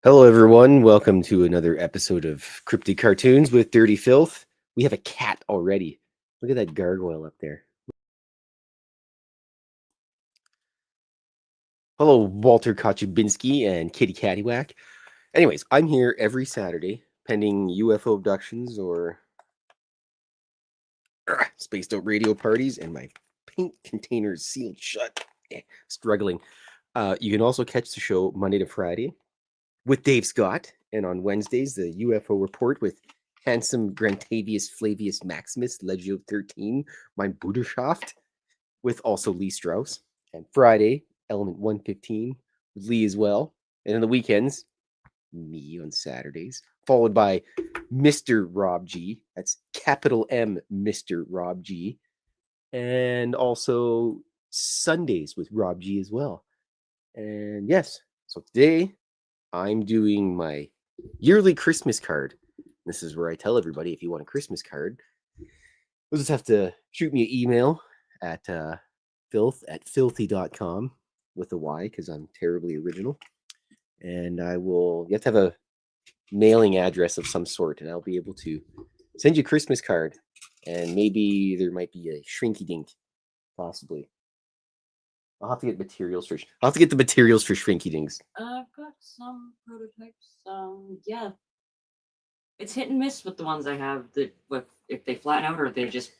Hello, everyone. Welcome to another episode of Cryptid Cartoons with Dirty Fylth. We have a cat already. Look at that gargoyle up there. Hello, Walter Kochabinski and Kitty Cattywhack. Anyways, I'm here every Saturday, pending UFO abductions or spaced out radio parties, and my paint container is sealed shut. Struggling. You can also catch the show Monday to Friday with Dave Scott, and on Wednesdays, the UFO Report with handsome Grantavius Flavius Maximus, Legio 13, mein Bruderschaft, with also Lee Strauss. And Friday, Element 115 with Lee as well. And on the weekends, me on Saturdays, followed by Mr. Rob G. That's capital M, Mr. Rob G. And also Sundays with Rob G as well. And yes, so today I'm doing my yearly Christmas card. This is where I tell everybody if you want a Christmas card, you'll just have to shoot me an email at fylth@fylthy.com with a Y because I'm terribly original. And you have to have a mailing address of some sort, and I'll be able to send you a Christmas card. And maybe there might be a shrinky dink, possibly. I'll have to get materials for. I'll have to get the materials for shrinky dinks. I've got some prototypes. Yeah, it's hit and miss with the ones I have. If they flatten out or they just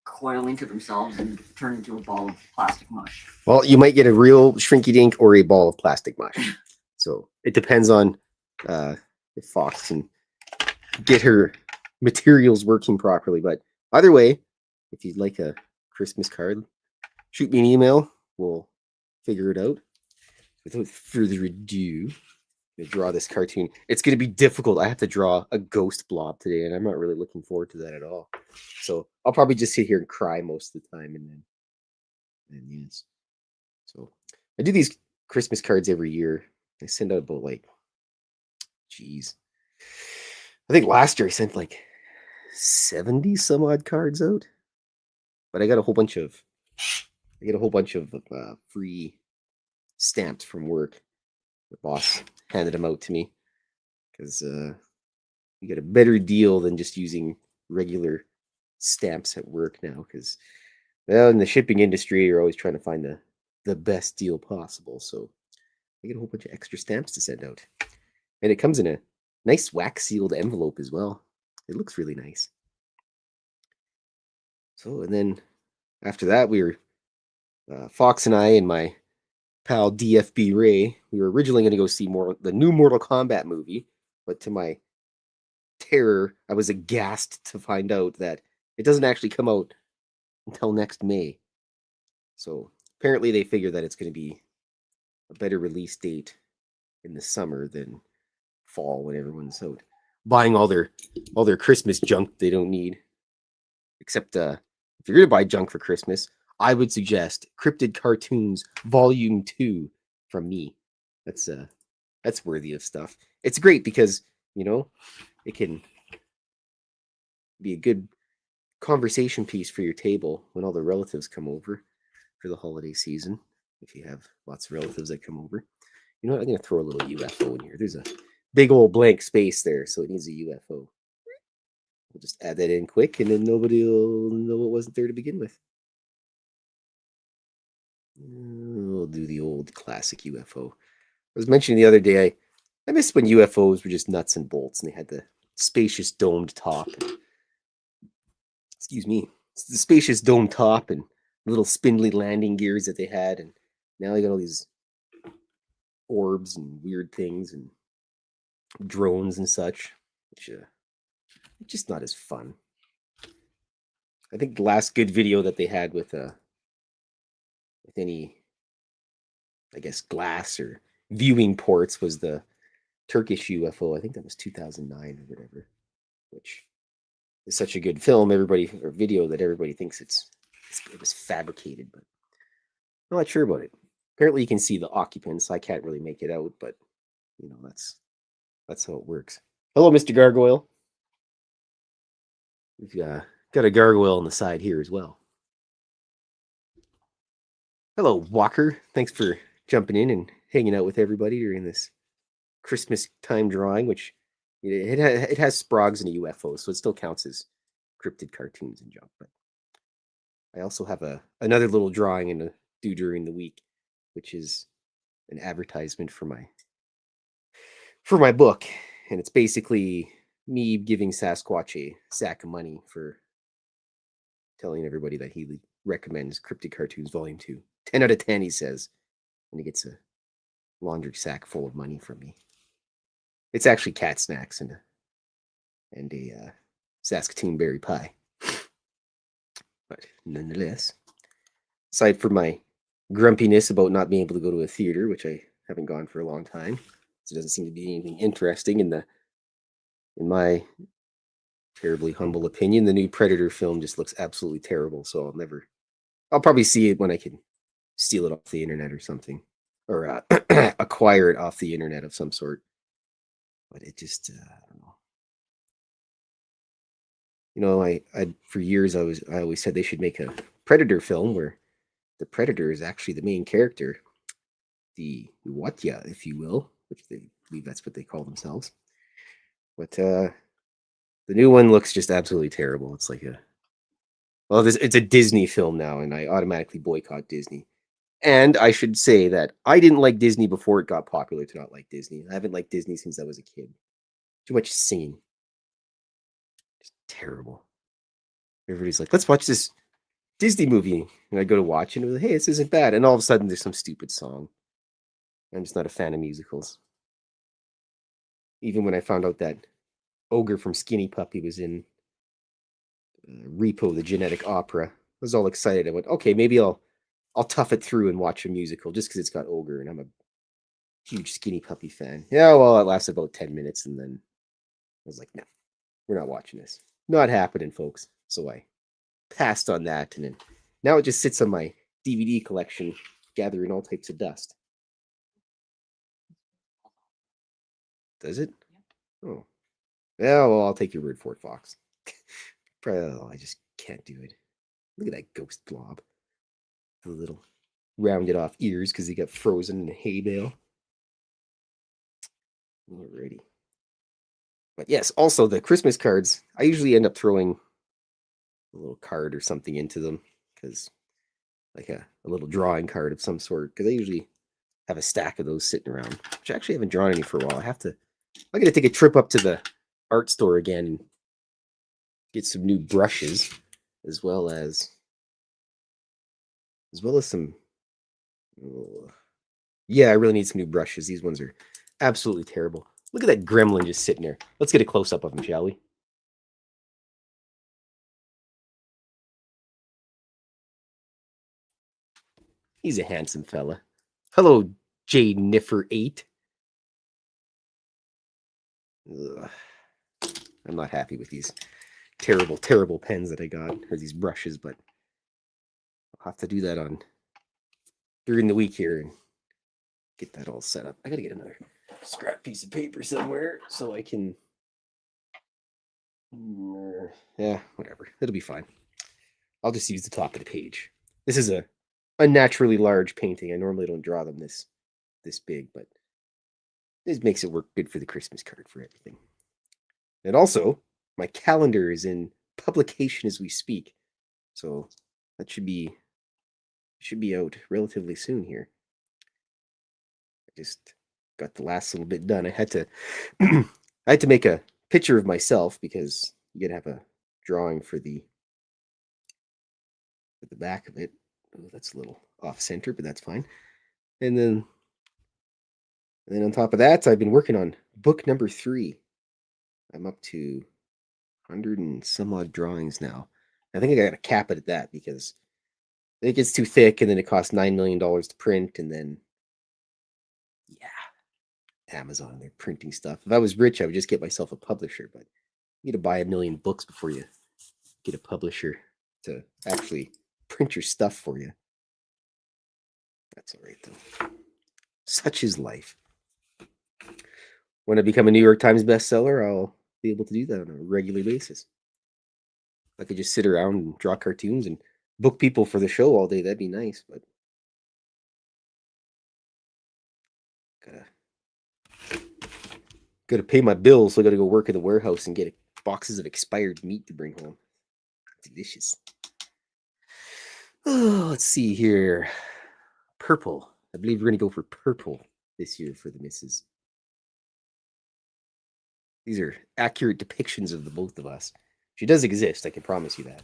coil into themselves and turn into a ball of plastic mush. Well, you might get a real shrinky dink or a ball of plastic mush. So it depends on if Fox can get her materials working properly. But either way, if you'd like a Christmas card, shoot me an email. We'll figure it out. Without further ado, I'm gonna draw this cartoon. It's gonna be difficult. I have to draw a ghost blob today, and I'm not really looking forward to that at all. So I'll probably just sit here and cry most of the time, and yes. So I do these Christmas cards every year. I send out about I think last year I sent like 70 some odd cards out, but I got a whole bunch of free stamps from work. The boss handed them out to me because you get a better deal than just using regular stamps at work now. Because in the shipping industry, you're always trying to find the best deal possible. So I get a whole bunch of extra stamps to send out, and it comes in a nice wax sealed envelope as well. It looks really nice. So, and then after that, we were Fox and I and my pal DFB Ray. We were originally going to go see the new Mortal Kombat movie, but to my terror, I was aghast to find out that it doesn't actually come out until next May. So apparently, they figure that it's going to be a better release date in the summer than fall when everyone's out buying all their Christmas junk they don't need. Except if you're going to buy junk for Christmas, I would suggest Cryptid Cartoons Volume 2 from me. That's worthy of stuff. It's great because, it can be a good conversation piece for your table when all the relatives come over for the holiday season. If you have lots of relatives that come over. You know what? I'm going to throw a little UFO in here. There's a big old blank space there, so it needs a UFO. We'll just add that in quick, and then nobody will know it wasn't there to begin with. We'll do the old classic UFO. I was mentioning the other day, I miss when UFOs were just nuts and bolts, and they had the spacious domed top. Excuse me, the spacious domed top and little spindly landing gears that they had, and now they got all these orbs and weird things and drones and such, which just not as fun. I think the last good video that they had with any, I guess, glass or viewing ports was the Turkish UFO. I think that was 2009 or whatever, which is such a good film, or video, that everybody thinks it was fabricated, but I'm not sure about it. Apparently, you can see the occupants. I can't really make it out, but that's how it works. Hello, Mr. Gargoyle. We've got a gargoyle on the side here as well. Hello, Walker. Thanks for jumping in and hanging out with everybody during this Christmas time drawing, which it has Sprogs and a UFO, so it still counts as Cryptid Cartoons and junk. But I also have another little drawing in due during the week, which is an advertisement for my book, and it's basically me giving Sasquatch a sack of money for telling everybody that he recommends Cryptid Cartoons Volume 2. 10 out of 10, he says, and he gets a laundry sack full of money from me. It's actually cat snacks and a Saskatoon berry pie. But nonetheless, aside from my grumpiness about not being able to go to a theater, which I haven't gone for a long time, so it doesn't seem to be anything interesting in my terribly humble opinion. The new Predator film just looks absolutely terrible, so I'll probably see it when I can steal it off the internet or something, or acquire it off the internet of some sort. But it just, I don't know. You know, I for years I always said they should make a Predator film where the Predator is actually the main character, the Watya, if you will, which they believe that's what they call themselves. But the new one looks just absolutely terrible. It's like it's a Disney film now, and I automatically boycott Disney. And I should say that I didn't like Disney before it got popular to not like Disney. I haven't liked Disney since I was a kid. Too much singing. Just terrible. Everybody's like, let's watch this Disney movie. And I go to watch it and I'm like, hey, this isn't bad. And all of a sudden there's some stupid song. I'm just not a fan of musicals. Even when I found out that Ogre from Skinny Puppy was in Repo, the Genetic Opera, I was all excited. I went, okay, maybe I'll tough it through and watch a musical just because it's got Ogre and I'm a huge Skinny Puppy fan. Yeah, well, it lasted about 10 minutes and then I was like, no, we're not watching this. Not happening, folks. So I passed on that, and then now it just sits on my DVD collection, gathering all types of dust. Does it? Oh. Yeah, well, I'll take your word for it, Fox. I just can't do it. Look at that ghost blob. The little rounded off ears because he got frozen in a hay bale. Alrighty. But yes, also the Christmas cards, I usually end up throwing a little card or something into them because like a little drawing card of some sort because I usually have a stack of those sitting around, which I actually haven't drawn any for a while. I'm gonna take a trip up to the art store again and get some new brushes as well as some yeah, I really need some new brushes. These ones are absolutely terrible. Look at that gremlin just sitting there. Let's get a close-up of him, shall we? He's a handsome fella. Hello, J Niffer 8. Ugh. I'm not happy with these terrible, terrible pens that I got, or these brushes, but I'll have to do that during the week here and get that all set up. I gotta get another scrap piece of paper somewhere so I can. Yeah, whatever. It'll be fine. I'll just use the top of the page. This is a unnaturally large painting. I normally don't draw them this big, but this makes it work good for the Christmas card for everything. And also, my calendar is in publication as we speak, so that should be out relatively soon here. I just got the last little bit done. I had to make a picture of myself because you gotta have a drawing for the back of it. Oh, that's a little off center, but that's fine. And then on top of that, I've been working on book number 3. I'm up to 100 and some odd drawings now. I think I got to cap it at that because it gets too thick and then it costs $9 million to print. And then, yeah, Amazon, they're printing stuff. If I was rich, I would just get myself a publisher, but you need to buy 1 million books before you get a publisher to actually print your stuff for you. That's all right, though. Such is life. When I become a New York Times bestseller, I'll be able to do that on a regular basis. I could just sit around and draw cartoons and book people for the show all day. That'd be nice, but gotta Got to pay my bills, so I got to go work at the warehouse and get boxes of expired meat to bring home. Delicious. Oh, let's see here. Purple. I believe we're going to go for purple this year for the missus. These are accurate depictions of the both of us. She does exist, I can promise you that.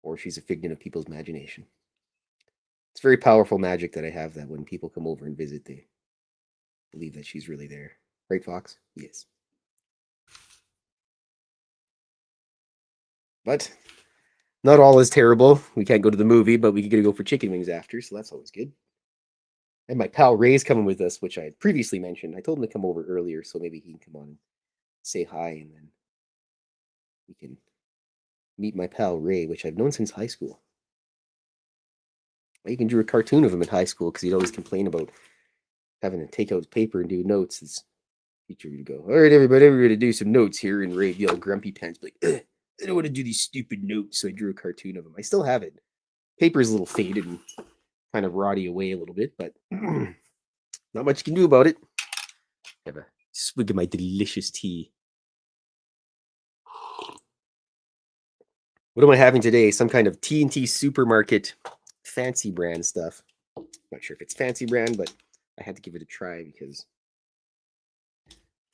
Or she's a figment of people's imagination. It's very powerful magic that I have, that when people come over and visit, they believe that she's really there. Right, Fox? Yes. But not all is terrible. We can't go to the movie, but we could go for chicken wings after, so that's always good. And my pal Ray's coming with us, which I had previously mentioned. I told him to come over earlier, so maybe he can come on and say hi, and then we can meet my pal Ray, which I've known since high school. I even drew a cartoon of him in high school because he'd always complain about having to take out his paper and do notes. His teacher would go, "All right, everybody, we're going to do some notes here," and Ray yelled grumpy pants, like, "I don't want to do these stupid notes." So I drew a cartoon of him. I still have it. Paper is a little faded and kind of rotty away a little bit, but not much you can do about it. Have a swig of my delicious tea. What am I having today? Some kind of T&T supermarket fancy brand stuff. Not sure if it's fancy brand, but I had to give it a try because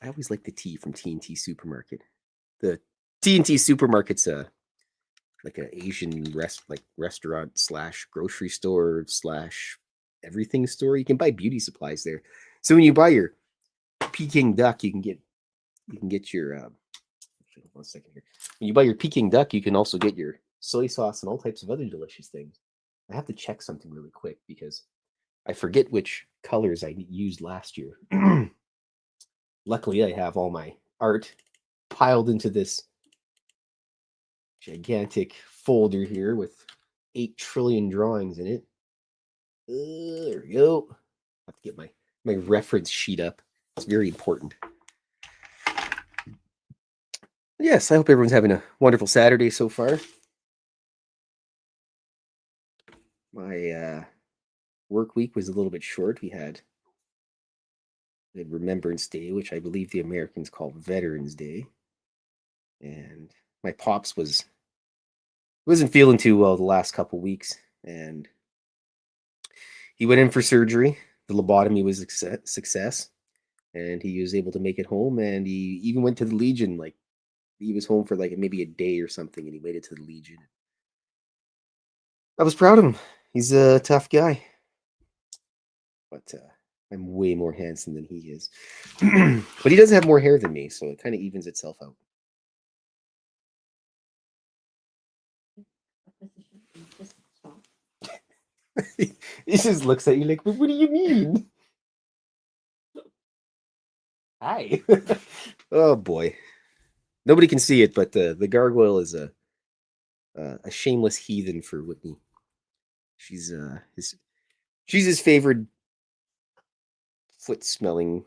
I always like the tea from T&T supermarket. The T&T supermarket's like an Asian restaurant slash grocery store slash everything store. You can buy beauty supplies there. So when you buy your Peking duck, you can get your 1 second here. When you buy your Peking duck, you can also get your soy sauce and all types of other delicious things. I have to check something really quick because I forget which colors I used last year. Luckily, I have all my art piled into this gigantic folder here with 8 trillion drawings in it. There we go. I have to get my reference sheet up. It's very important. Yes, I hope everyone's having a wonderful Saturday so far. My work week was a little bit short. We had Remembrance Day, which I believe the Americans call Veterans Day. And my pops wasn't feeling too well the last couple weeks, and he went in for surgery. The lobotomy was a success, and he was able to make it home, and he even went to the Legion. Like, he was home for like maybe a day or something, and he made it to the Legion. I was proud of him. He's a tough guy, but I'm way more handsome than he is. But he does have more hair than me, so it kind of evens itself out. He just looks at you like, "But what do you mean?" Hi. Oh boy. Nobody can see it, but the gargoyle is a shameless heathen for Whitney. She's his favorite foot-smelling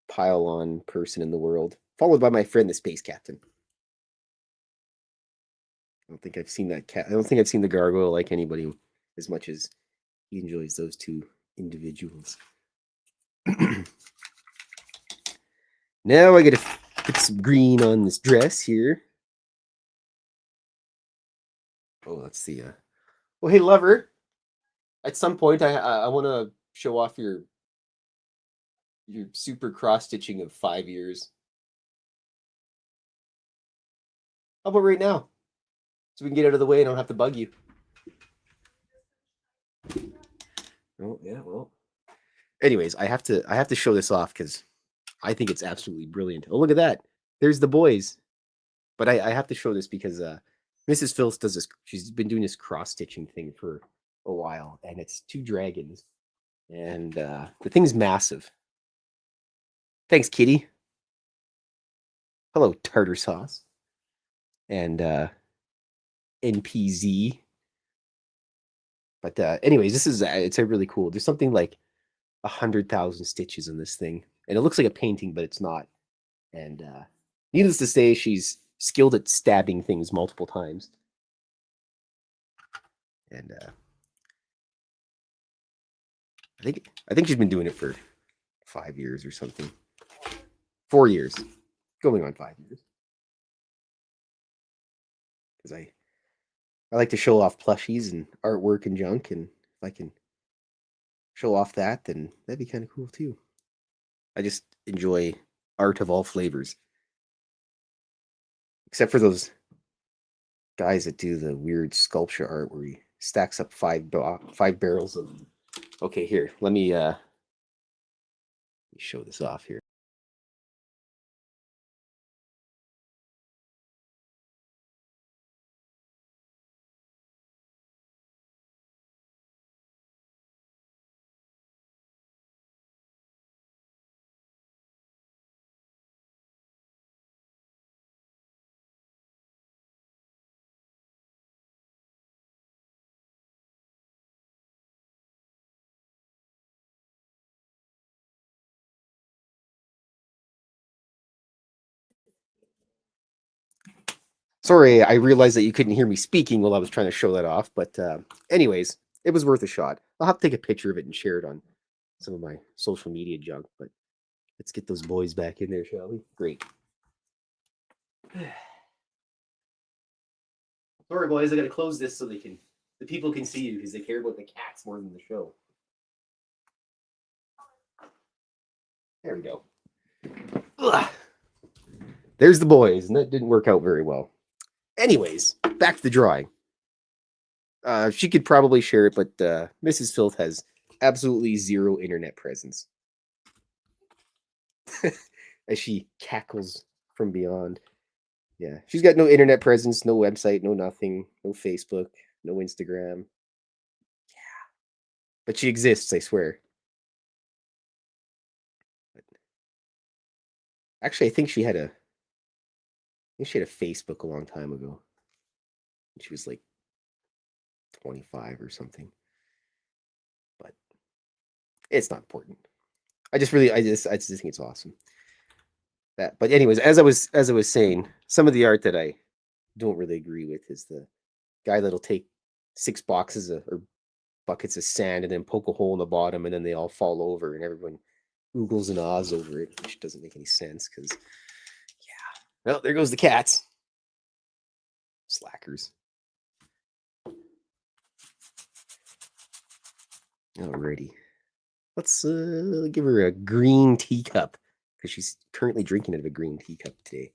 pile-on person in the world, followed by my friend, the space captain. I don't think I've seen that cat. I don't think I've seen the gargoyle like anybody as much as he enjoys those two individuals. Now I gotta put some green on this dress here. Oh, let's see. Well, hey, lover. At some point, I want to show off your super cross stitching of 5 years. How about right now, so we can get out of the way and I don't have to bug you? Oh yeah, well. Anyways, I have to show this off because I think it's absolutely brilliant. Oh, look at that! There's the boys. But I have to show this because Mrs. Fylth does this. She's been doing this cross stitching thing for a while, and it's 2 dragons, and the thing's massive. Thanks, Kitty. Hello, tartar sauce, and NPZ. But anyways, this is it's a really cool. There's something like 100,000 stitches in this thing, and it looks like a painting, but it's not. And needless to say, she's skilled at stabbing things multiple times. And I think she's been doing it for 5 years or something. 4 years. Going on 5 years. Because I like to show off plushies and artwork and junk, and if I can show off that, then that'd be kind of cool too. I just enjoy art of all flavors. Except for those guys that do the weird sculpture art where he stacks up five barrels of. Okay, here, let me show this off here. Sorry, I realized that you couldn't hear me speaking while I was trying to show that off. But anyways, it was worth a shot. I'll have to take a picture of it and share it on some of my social media junk. But let's get those boys back in there, shall we? Great. Sorry, boys, I gotta close this so the people can see you because they care about the cats more than the show. There we go. Ugh. There's the boys, and that didn't work out very well. Anyways, back to the drawing. She could probably share it, but Mrs. Fylth has absolutely zero internet presence. As she cackles from beyond. Yeah, she's got no internet presence, no website, no nothing, no Facebook, no Instagram. Yeah, but she exists, I swear. But actually, I think she had a Facebook a long time ago. She was like 25 or something. But it's not important. I just think it's awesome. That, but anyways, as I was saying, some of the art that I don't really agree with is the guy that'll take 6 boxes or buckets of sand and then poke a hole in the bottom and then they all fall over and everyone oogles and ahs over it, which doesn't make any sense because, yeah. Well, there goes the cats. Slackers. Alrighty. Let's give her a green teacup because she's currently drinking out of a green teacup today.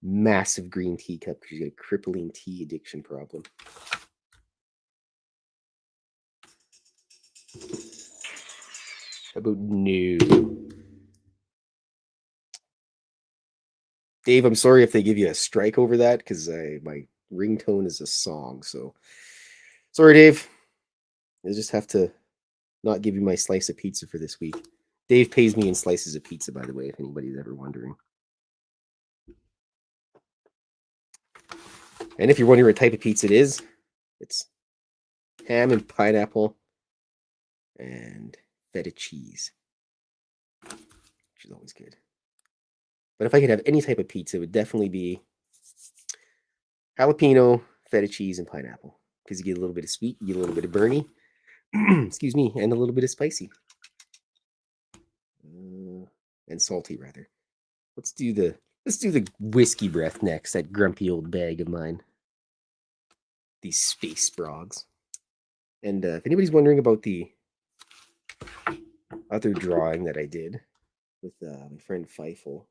Massive green teacup because she's got a crippling tea addiction problem. How about no? Dave, I'm sorry if they give you a strike over that because my ringtone is a song. So sorry, Dave. I just have to not give you my slice of pizza for this week. Dave pays me in slices of pizza, by the way, if anybody's ever wondering. And if you're wondering what type of pizza it is, it's ham and pineapple and feta cheese, which is always good. But if I could have any type of pizza, it would definitely be jalapeno, feta cheese, and pineapple. Because you get a little bit of sweet, you get a little bit of burny, excuse me, and a little bit of spicy. And salty, rather. Let's do the whiskey breath next, that grumpy old bag of mine. These space frogs. And if anybody's wondering about the other drawing that I did with my friend Fylth,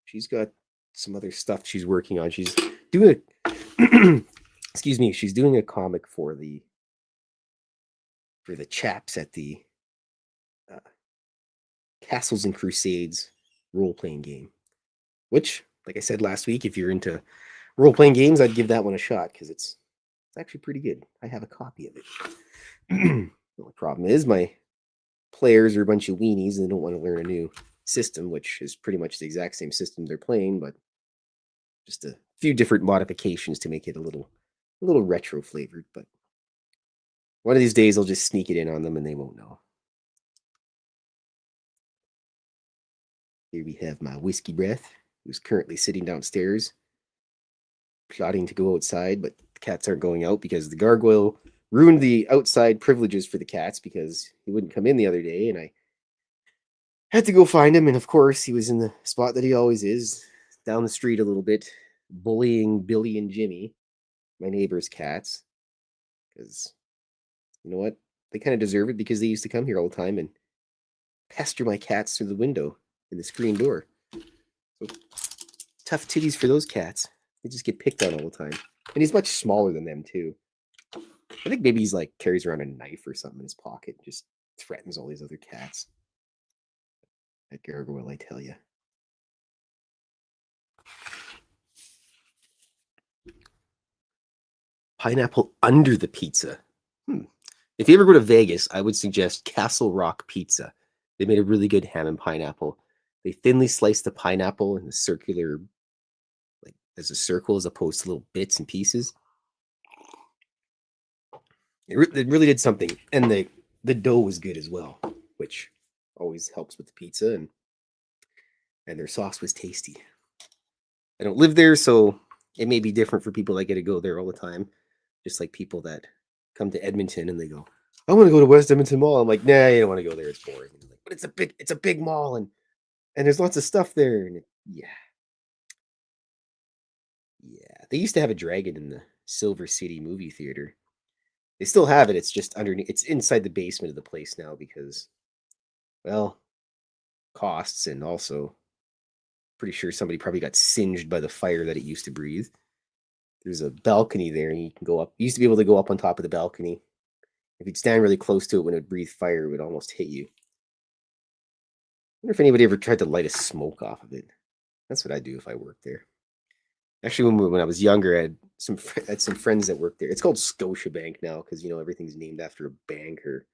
she's got some other stuff she's working on. She's doing excuse me, she's doing a comic for the chaps at the Castles and Crusades role-playing game. Which, like I said last week, if you're into role-playing games, I'd give that one a shot because it's actually pretty good. I have a copy of it. The only problem is my players are a bunch of weenies and they don't want to learn a new system, which is pretty much the exact same system they're playing, but just a few different modifications to make it a little retro flavored. But one of these days I'll just sneak it in on them and they won't know. Here we have my whiskey breath, who's currently sitting downstairs, plotting to go outside, but the cats aren't going out because the gargoyle ruined the outside privileges for the cats because he wouldn't come in the other day, and I Had to go find him, and of course, he was in the spot that he always is, down the street a little bit, bullying Billy and Jimmy, my neighbor's cats. Because you know what? They kind of deserve it because they used to come here all the time and pester my cats through the window in the screen door. So tough titties for those cats. They just get picked on all the time. And he's much smaller than them, too. I think maybe he's like carries around a knife or something in his pocket and just threatens all these other cats. That gargoyle, I tell you. Pineapple under the pizza. If you ever go to Vegas, I would suggest Castle Rock Pizza. They made a really good ham and pineapple. They thinly slice the pineapple in a circular, like as a circle, as opposed to little bits and pieces. It really did something, and the dough was good as well, which always helps with the pizza, and their sauce was tasty. I don't live there, so it may be different for people that get to go there all the time, just like people that come to Edmonton and they go, I want to go to West Edmonton Mall. I'm like, nah, you don't want to go there. It's boring. Like, but it's a big mall, and there's lots of stuff there. And yeah. They used to have a dragon in the Silver City movie theater. They still have it. It's just underneath. It's inside the basement of the place now because, well, costs, and also pretty sure somebody probably got singed by the fire that it used to breathe. There's a balcony there, and you can go up. You used to be able to go up on top of the balcony. If you'd stand really close to it when it would breathe fire, it would almost hit you. I wonder if anybody ever tried to light a smoke off of it. That's what I'd do if I worked there. Actually, when I was younger, I had some friends that worked there. It's called Scotiabank now because everything's named after a bank or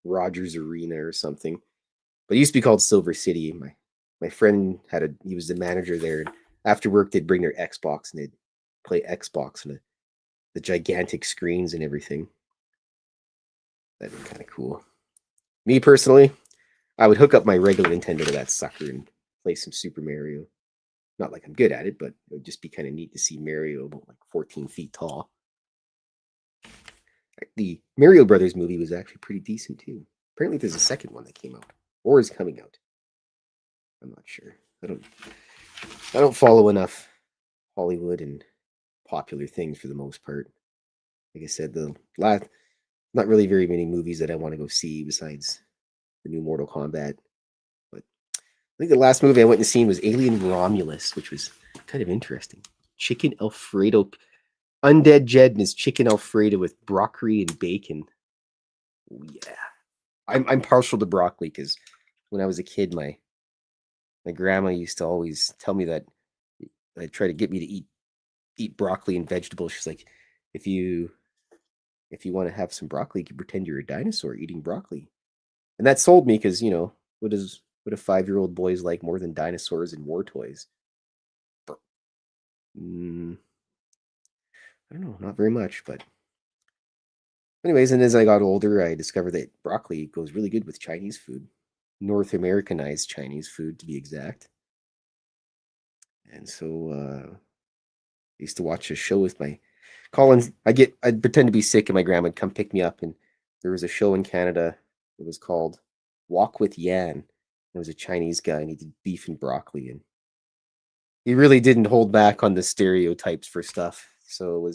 Rogers Arena or something. But it used to be called Silver City. My friend he was the manager there. And after work, they'd bring their Xbox and they'd play Xbox on the gigantic screens and everything. That'd be kind of cool. Me personally, I would hook up my regular Nintendo to that sucker and play some Super Mario. Not like I'm good at it, but it would just be kind of neat to see Mario about like 14 feet tall. The Mario Brothers movie was actually pretty decent too. Apparently, there's a second one that came out or is coming out. I'm not sure. I don't follow enough Hollywood and popular things for the most part. Like I said, not really very many movies that I want to go see besides the new Mortal Kombat. But I think the last movie I went and seen was Alien Romulus, which was kind of interesting. Chicken Alfredo, Undead Jed and his chicken Alfredo with broccoli and bacon. Oh, yeah, I'm partial to broccoli because when I was a kid, my grandma used to always tell me that I'd try to get me to eat broccoli and vegetables. She's like, if you want to have some broccoli, you can pretend you're a dinosaur eating broccoli. And that sold me because, what do 5-year-old boys like more than dinosaurs and war toys? I don't know, not very much, but anyways, and as I got older, I discovered that broccoli goes really good with Chinese food. North Americanized Chinese food, to be exact. And so I used to watch a show with my Collins. I'd pretend to be sick, and my grandma would come pick me up. And there was a show in Canada. It was called Walk with Yan. There was a Chinese guy, and he did beef and broccoli, and he really didn't hold back on the stereotypes for stuff. So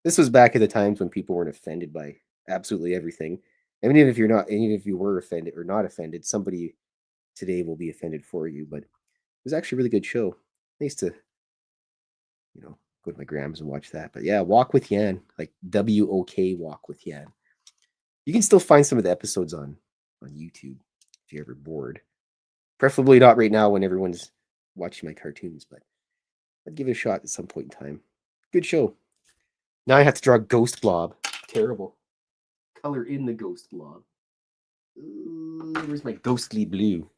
this was back at the times when people weren't offended by absolutely everything. And even if you were offended or not offended, somebody today will be offended for you. But it was actually a really good show. I used to, go to my grandma's and watch that. But yeah, Walk with Yan, like WOK Walk with Yan. You can still find some of the episodes on YouTube if you're ever bored. Preferably not right now when everyone's watching my cartoons, but I'd give it a shot at some point in time. Good show. Now I have to draw Ghost Blob. Terrible. Color in the Ghost Blob. Ooh, where's my ghostly blue?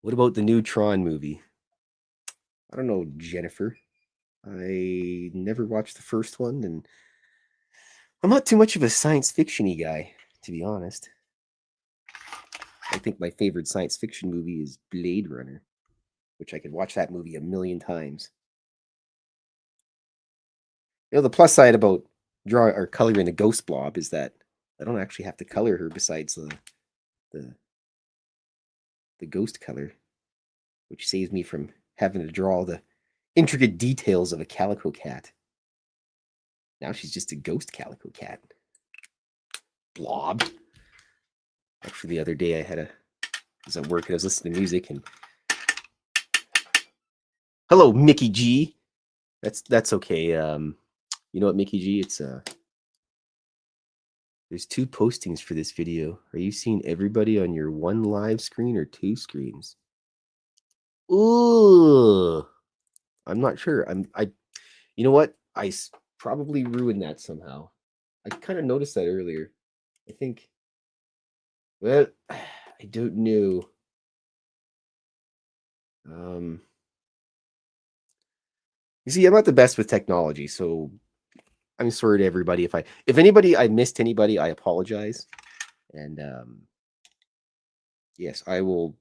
What about the new Tron movie? I don't know, Jennifer. I never watched the first one, and I'm not too much of a science fiction-y guy, to be honest. I think my favorite science fiction movie is Blade Runner, which I could watch that movie a million times. The plus side about drawing or coloring a ghost blob is that I don't actually have to color her besides the ghost color, which saves me from having to draw the intricate details of a calico cat. Now she's just a ghost calico cat. Blob. Actually, the other day I was at work and I was listening to music and hello, Mickey G. That's okay. You know what, Mickey G? It's there's 2 postings for this video. Are you seeing everybody on your one live screen or 2 screens? Ooh, I'm not sure. You know what? Probably ruined that somehow. I kind of noticed that earlier. I think. Well, I don't know. You see, I'm not the best with technology, so I'm sorry to everybody if anybody I missed anybody, I apologize. And yes, I will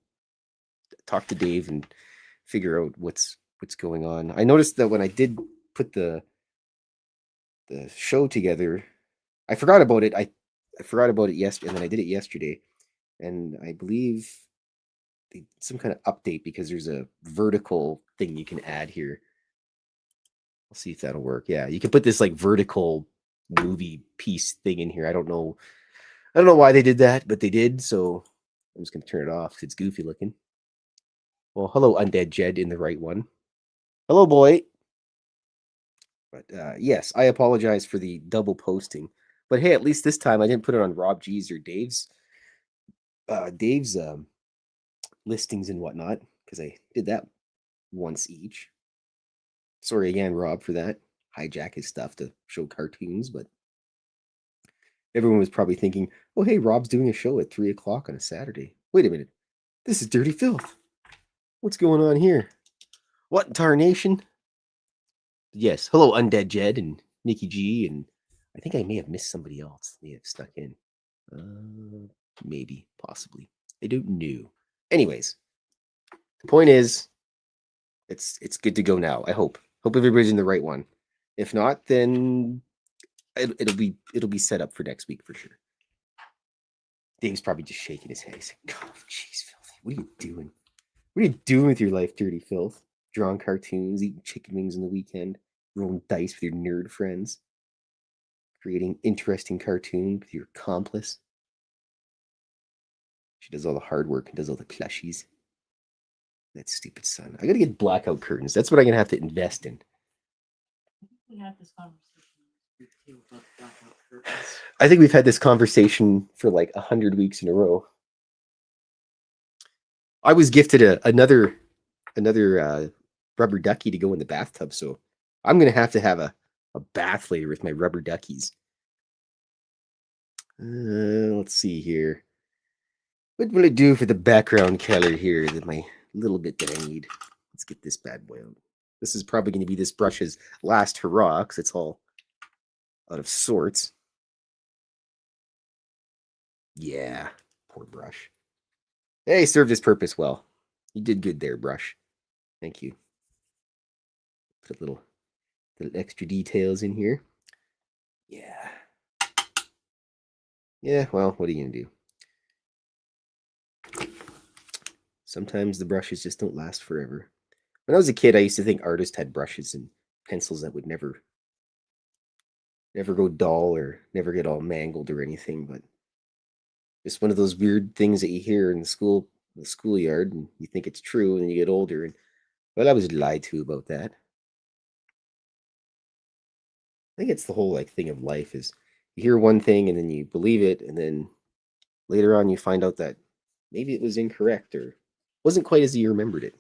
talk to Dave and figure out what's going on. I noticed that when I did put the show together, I forgot about it. I forgot about it yesterday, and then I did it yesterday, and I believe some kind of update because there's a vertical thing you can add here. I'll see if that'll work. Yeah, you can put this like vertical movie piece thing in here. I don't know why they did that, but they did. So I'm just gonna turn it off because it's goofy looking. Well, hello, Undead Jed in the right one. Hello, boy. But yes, I apologize for the double posting. But hey, at least this time I didn't put it on Rob G's or Dave's listings and whatnot because I did that once each. Sorry again, Rob, for that. Hijack his stuff to show cartoons, but everyone was probably thinking, oh, hey, Rob's doing a show at 3 o'clock on a Saturday. Wait a minute. This is Dirty Fylth. What's going on here? What in tarnation? Yes. Hello, Undead Jed and Nikki G. And I think I may have missed somebody else. They have stuck in. Maybe, possibly. I don't know. Anyways, the point is, it's good to go now. I hope. Hope everybody's in the right one. If not, then it'll be set up for next week for sure. Dave's probably just shaking his head. He's like, "Oh, jeez, Filthy, what are you doing? What are you doing with your life, Dirty Fylth? Drawing cartoons, eating chicken wings on the weekend, rolling dice with your nerd friends, creating interesting cartoon with your accomplice. She does all the hard work and does all the plushies. That stupid son. I gotta get blackout curtains. That's what I'm gonna have to invest in. We had this conversation about blackout curtains. I think we've had this conversation for like 100 weeks in a row. I was gifted another rubber ducky to go in the bathtub, so I'm gonna have a bath later with my rubber duckies. Let's see here. What will I do for the background color here? That my little bit that I need. Let's get this bad boy out. This is probably going to be this brush's last hurrah because it's all out of sorts. Yeah, poor brush. Hey, served his purpose well. You did good there, brush. Thank you. Put little extra details in here. Yeah. Yeah, well, what are you going to do? Sometimes the brushes just don't last forever. When I was a kid, I used to think artists had brushes and pencils that would never go dull or never get all mangled or anything, but just one of those weird things that you hear in the schoolyard, and you think it's true, and then you get older, and well, I was lied to about that. I think it's the whole like thing of life is you hear one thing and then you believe it, and then later on you find out that maybe it was incorrect or wasn't quite as you remembered it.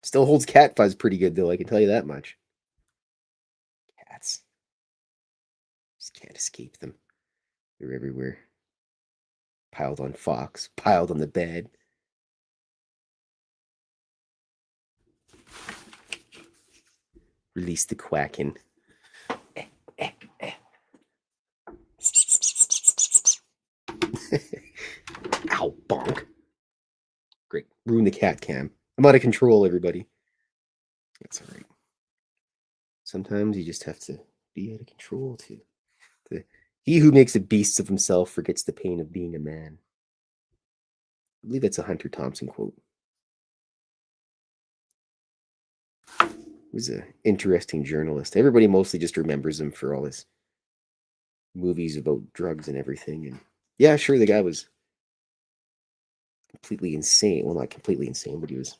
Still holds cat fuzz pretty good though, I can tell you that much. Cats. Just can't escape them. They're everywhere. Piled on Fox, piled on the bed. Release the quacking. Ow, bonk. Great. Ruin the cat cam. I'm out of control, everybody. That's all right. Sometimes you just have to be out of control too. He who makes a beast of himself forgets the pain of being a man. I believe that's a Hunter Thompson quote. He was an interesting journalist. Everybody mostly just remembers him for all his movies about drugs and everything. And yeah, sure, the guy was completely insane. Well, not completely insane, but he was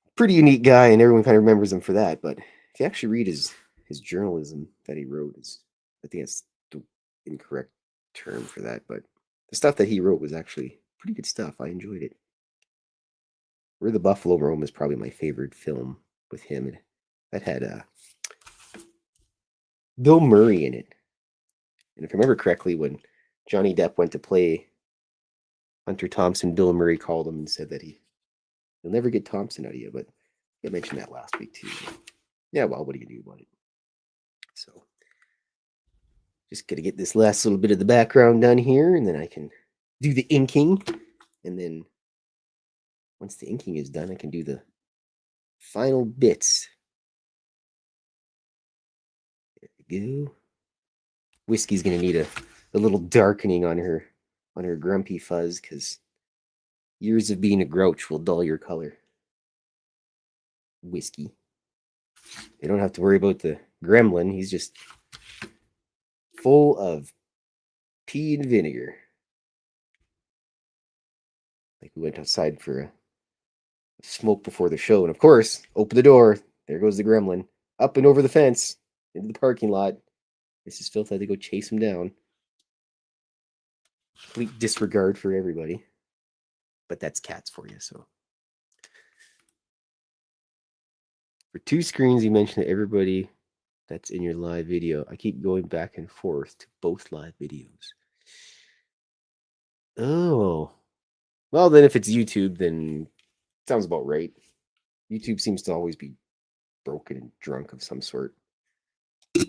a pretty unique guy, and everyone kind of remembers him for that. But if you actually read his journalism that he wrote, I think that's the incorrect term for that, but the stuff that he wrote was actually pretty good stuff. I enjoyed it. Where the Buffalo Roam is probably my favorite film with him. That had Bill Murray in it. And if I remember correctly, when Johnny Depp went to play Hunter Thompson, Bill Murray called him and said that he'll never get Thompson out of you. But I mentioned that last week too. Yeah, well, what do you do about it? So just got to get this last little bit of the background done here, and then I can do the inking. And then once the inking is done, I can do the final bits. There we go. Whiskey's gonna need a little darkening on her grumpy fuzz, because years of being a grouch will dull your color. Whiskey. You don't have to worry about the gremlin. He's just full of pea and vinegar. Like we went outside for a smoke before the show, and of course, open the door. There goes the gremlin. Up and over the fence into the parking lot. Mrs. Fylth had to go chase him down. Complete disregard for everybody. But that's cats for you, so. For two screens, you mentioned that everybody that's in your live video. I keep going back and forth to both live videos. Oh. Well, then if it's YouTube, then sounds about right. YouTube seems to always be broken and drunk of some sort. You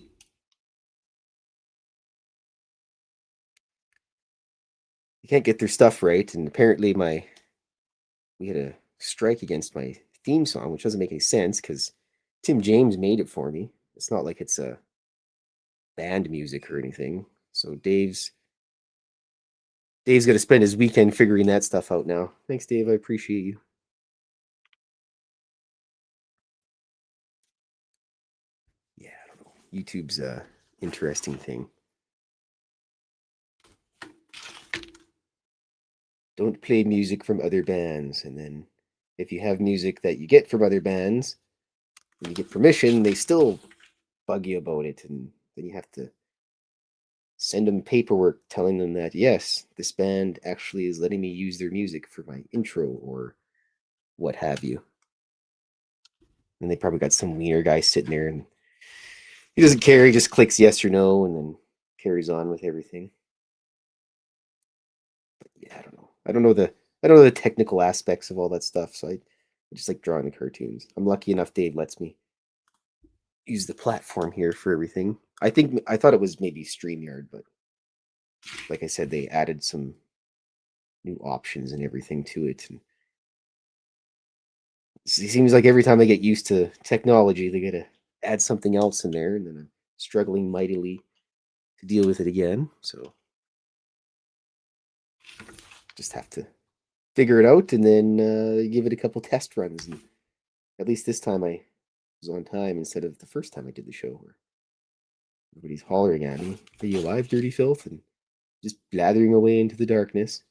can't get their stuff right, and apparently we had a strike against my theme song, which doesn't make any sense because Tim James made it for me. It's not like it's a band music or anything. So Dave's got to spend his weekend figuring that stuff out now. Thanks, Dave. I appreciate you. Yeah, I don't know. YouTube's a interesting thing. Don't play music from other bands, and then if you have music that you get from other bands, and you get permission, they still bug you about it, and then you have to send them paperwork telling them that yes, this band actually is letting me use their music for my intro or what have you. And they probably got some wiener guy sitting there, and he doesn't care. He just clicks yes or no, and then carries on with everything. But yeah, I don't know. I don't know the technical aspects of all that stuff. So I just like drawing the cartoons. I'm lucky enough Dave lets me use the platform here for everything. I thought it was maybe StreamYard, but like I said, they added some new options and everything to it. And it seems like every time I get used to technology, they gotta add something else in there, and then I'm struggling mightily to deal with it again. So just have to figure it out and then give it a couple test runs. And at least this time I was on time instead of the first time I did the show where everybody's hollering at me, "Are you alive, Dirty Filth?" and just blathering away into the darkness.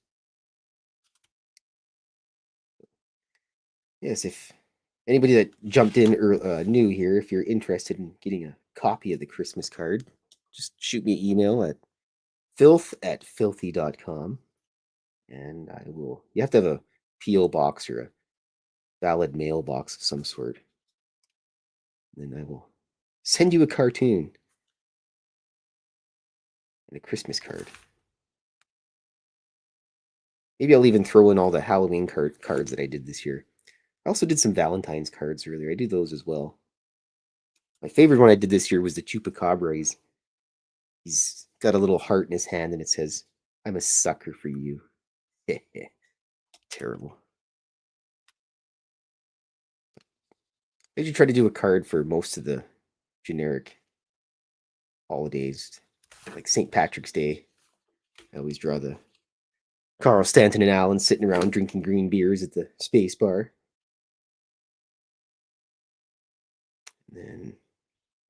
Yes, if anybody that jumped in or new here, if you're interested in getting a copy of the Christmas card, just shoot me an email at filth@filthy.com, and I will. You have to have a P.O. box or a valid mailbox of some sort. And then I will send you a cartoon and a Christmas card. Maybe I'll even throw in all the Halloween cards that I did this year. I also did some Valentine's cards earlier. I do those as well. My favorite one I did this year was the Chupacabra. He's got a little heart in his hand and it says, "I'm a sucker for you." Terrible. I usually try to do a card for most of the generic holidays, like St. Patrick's Day. I always draw the Carl Stanton and Alan sitting around drinking green beers at the space bar. And then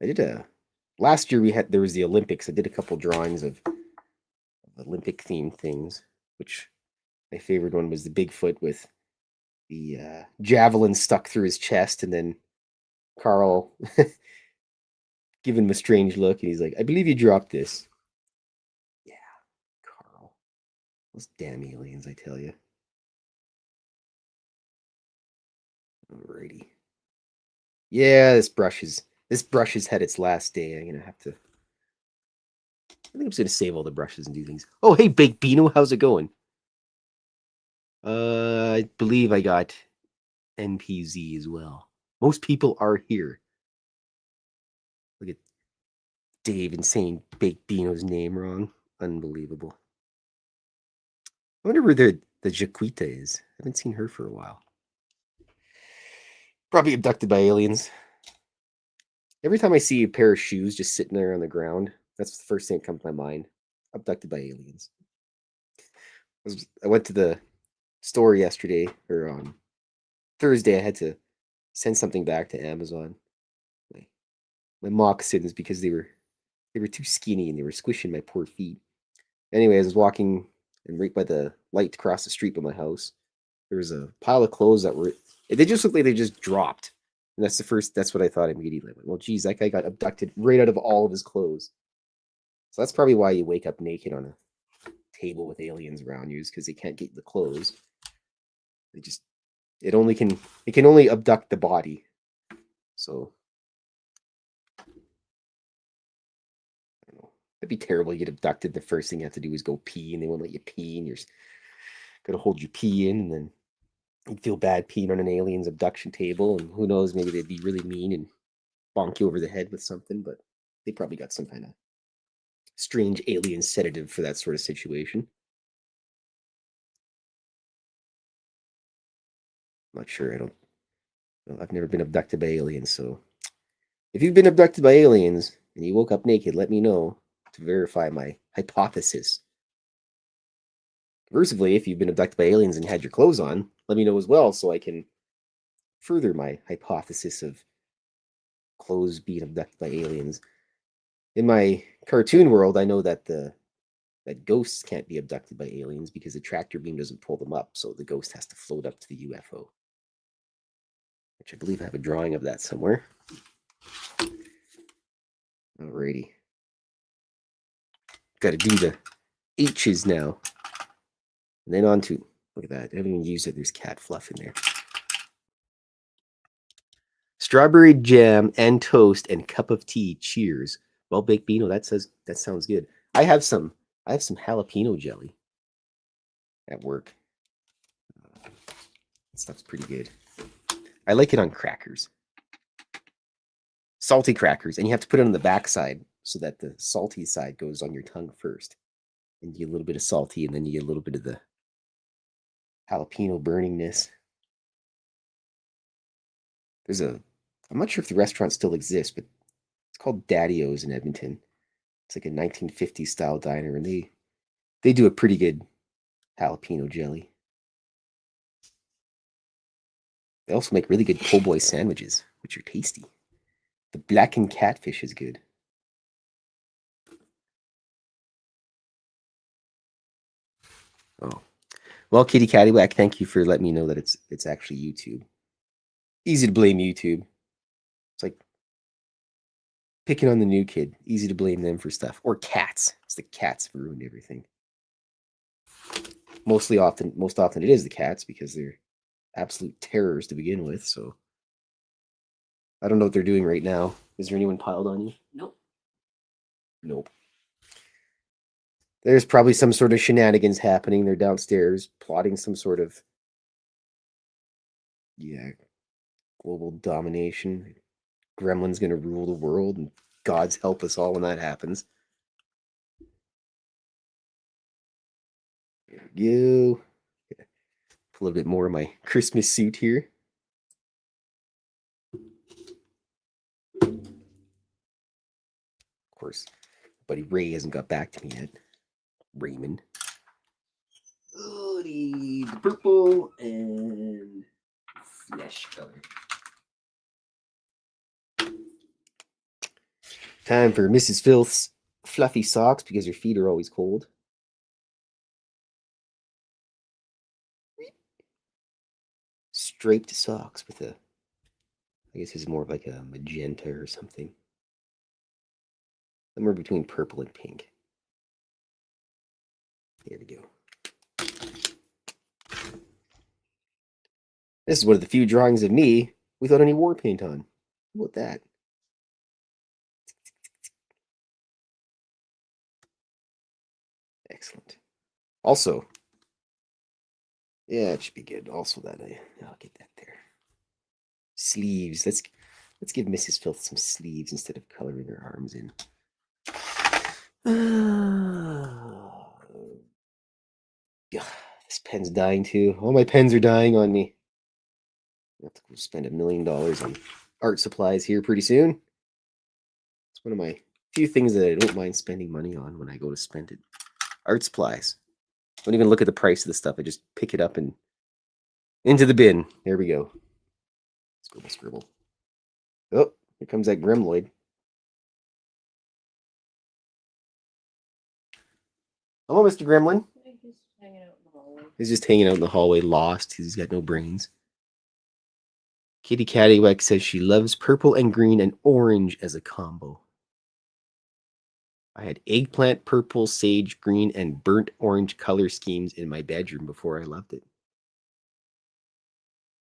I did last year there was the Olympics. I did a couple drawings of Olympic themed things, which my favorite one was the Bigfoot with the javelin stuck through his chest, and then Carl giving him a strange look, and he's like, "I believe you dropped this." Yeah, Carl, those damn aliens, I tell you. Alrighty. Yeah, this brush has had its last day. I'm gonna have to. I think I'm just gonna save all the brushes and do things. Oh, hey, Baked Beano, how's it going? I believe I got NPZ as well. Most people are here. Look at Dave and saying Baked Beano's name wrong. Unbelievable. I wonder where the Jaquita is. I haven't seen her for a while. Probably abducted by aliens. Every time I see a pair of shoes just sitting there on the ground, that's the first thing that comes to my mind. Abducted by aliens. I went to the store yesterday, or on Thursday. I had to send something back to Amazon. My moccasins, because they were too skinny and they were squishing my poor feet. Anyway, I was walking, and right by the light across the street by my house, there was a pile of clothes that were. They just looked like they just dropped. And that's what I thought immediately. I went, well, geez, that guy got abducted right out of all of his clothes. So that's probably why you wake up naked on a table with aliens around you, is because they can't get the clothes. It can only abduct the body. So I don't know. It'd be terrible. You get abducted. The first thing you have to do is go pee, and they won't let you pee, and you're gonna hold you pee in, and then you'd feel bad peeing on an alien's abduction table, and who knows, maybe they'd be really mean and bonk you over the head with something, but they probably got some kind of strange alien sedative for that sort of situation. I'm not sure. I've never been abducted by aliens, so if you've been abducted by aliens and you woke up naked, let me know to verify my hypothesis. Conversely, if you've been abducted by aliens and had your clothes on, let me know as well so I can further my hypothesis of clothes being abducted by aliens. In my cartoon world, I know that that ghosts can't be abducted by aliens because the tractor beam doesn't pull them up, so the ghost has to float up to the UFO. Which I believe I have a drawing of that somewhere. Alrighty. Got to do the H's now. And then on to, look at that. I haven't even used it. There's cat fluff in there. Strawberry jam and toast and cup of tea. Cheers. Well baked beano. That sounds good. I have some jalapeno jelly at work. That stuff's pretty good. I like it on crackers. Salty crackers, and you have to put it on the backside so that the salty side goes on your tongue first. And you get a little bit of salty, and then you get a little bit of the jalapeno burningness. I'm not sure if the restaurant still exists, but it's called Daddy-O's in Edmonton. It's like a 1950s style diner, and they do a pretty good jalapeno jelly. They also make really good po' boy sandwiches, which are tasty. The blackened catfish is good. Oh, well, Kitty Caddywhack, thank you for letting me know that it's actually YouTube. Easy to blame YouTube. It's like picking on the new kid. Easy to blame them for stuff. Or cats. It's the cats who ruined everything. Most often it is the cats because they're absolute terrors to begin with. So I don't know what they're doing right now. Is there anyone piled on you? Nope. Nope. There's probably some sort of shenanigans happening. They're downstairs plotting some sort of global domination. Gremlin's gonna rule the world, and God's help us all when that happens. There we go. A little bit more of my Christmas suit here. Of course, buddy Ray hasn't got back to me yet. Raymond. quality, the purple, and flesh color. Time for Mrs. Fylth's fluffy socks because her feet are always cold. Striped socks with a, I guess it's more of like a magenta or something. Somewhere between purple and pink. There we go. This is one of the few drawings of me without any war paint on. How about that? Excellent. Also, yeah, it should be good. Also, I'll get that there. Sleeves. Let's give Mrs. Fylth some sleeves instead of coloring her arms in. This pen's dying too. All my pens are dying on me. I have to go spend $1 million on art supplies here pretty soon. It's one of my few things that I don't mind spending money on when I go to spend it. Art supplies. Don't even look at the price of the stuff. I just pick it up and into the bin. There we go. Scribble, scribble. Oh, here comes that Gremloid. Hello, Mr. Gremlin. He's just hanging out in the hallway, lost. He's got no brains. Kitty Cattywack says she loves purple and green and orange as a combo. I had eggplant, purple, sage, green, and burnt orange color schemes in my bedroom before I loved it.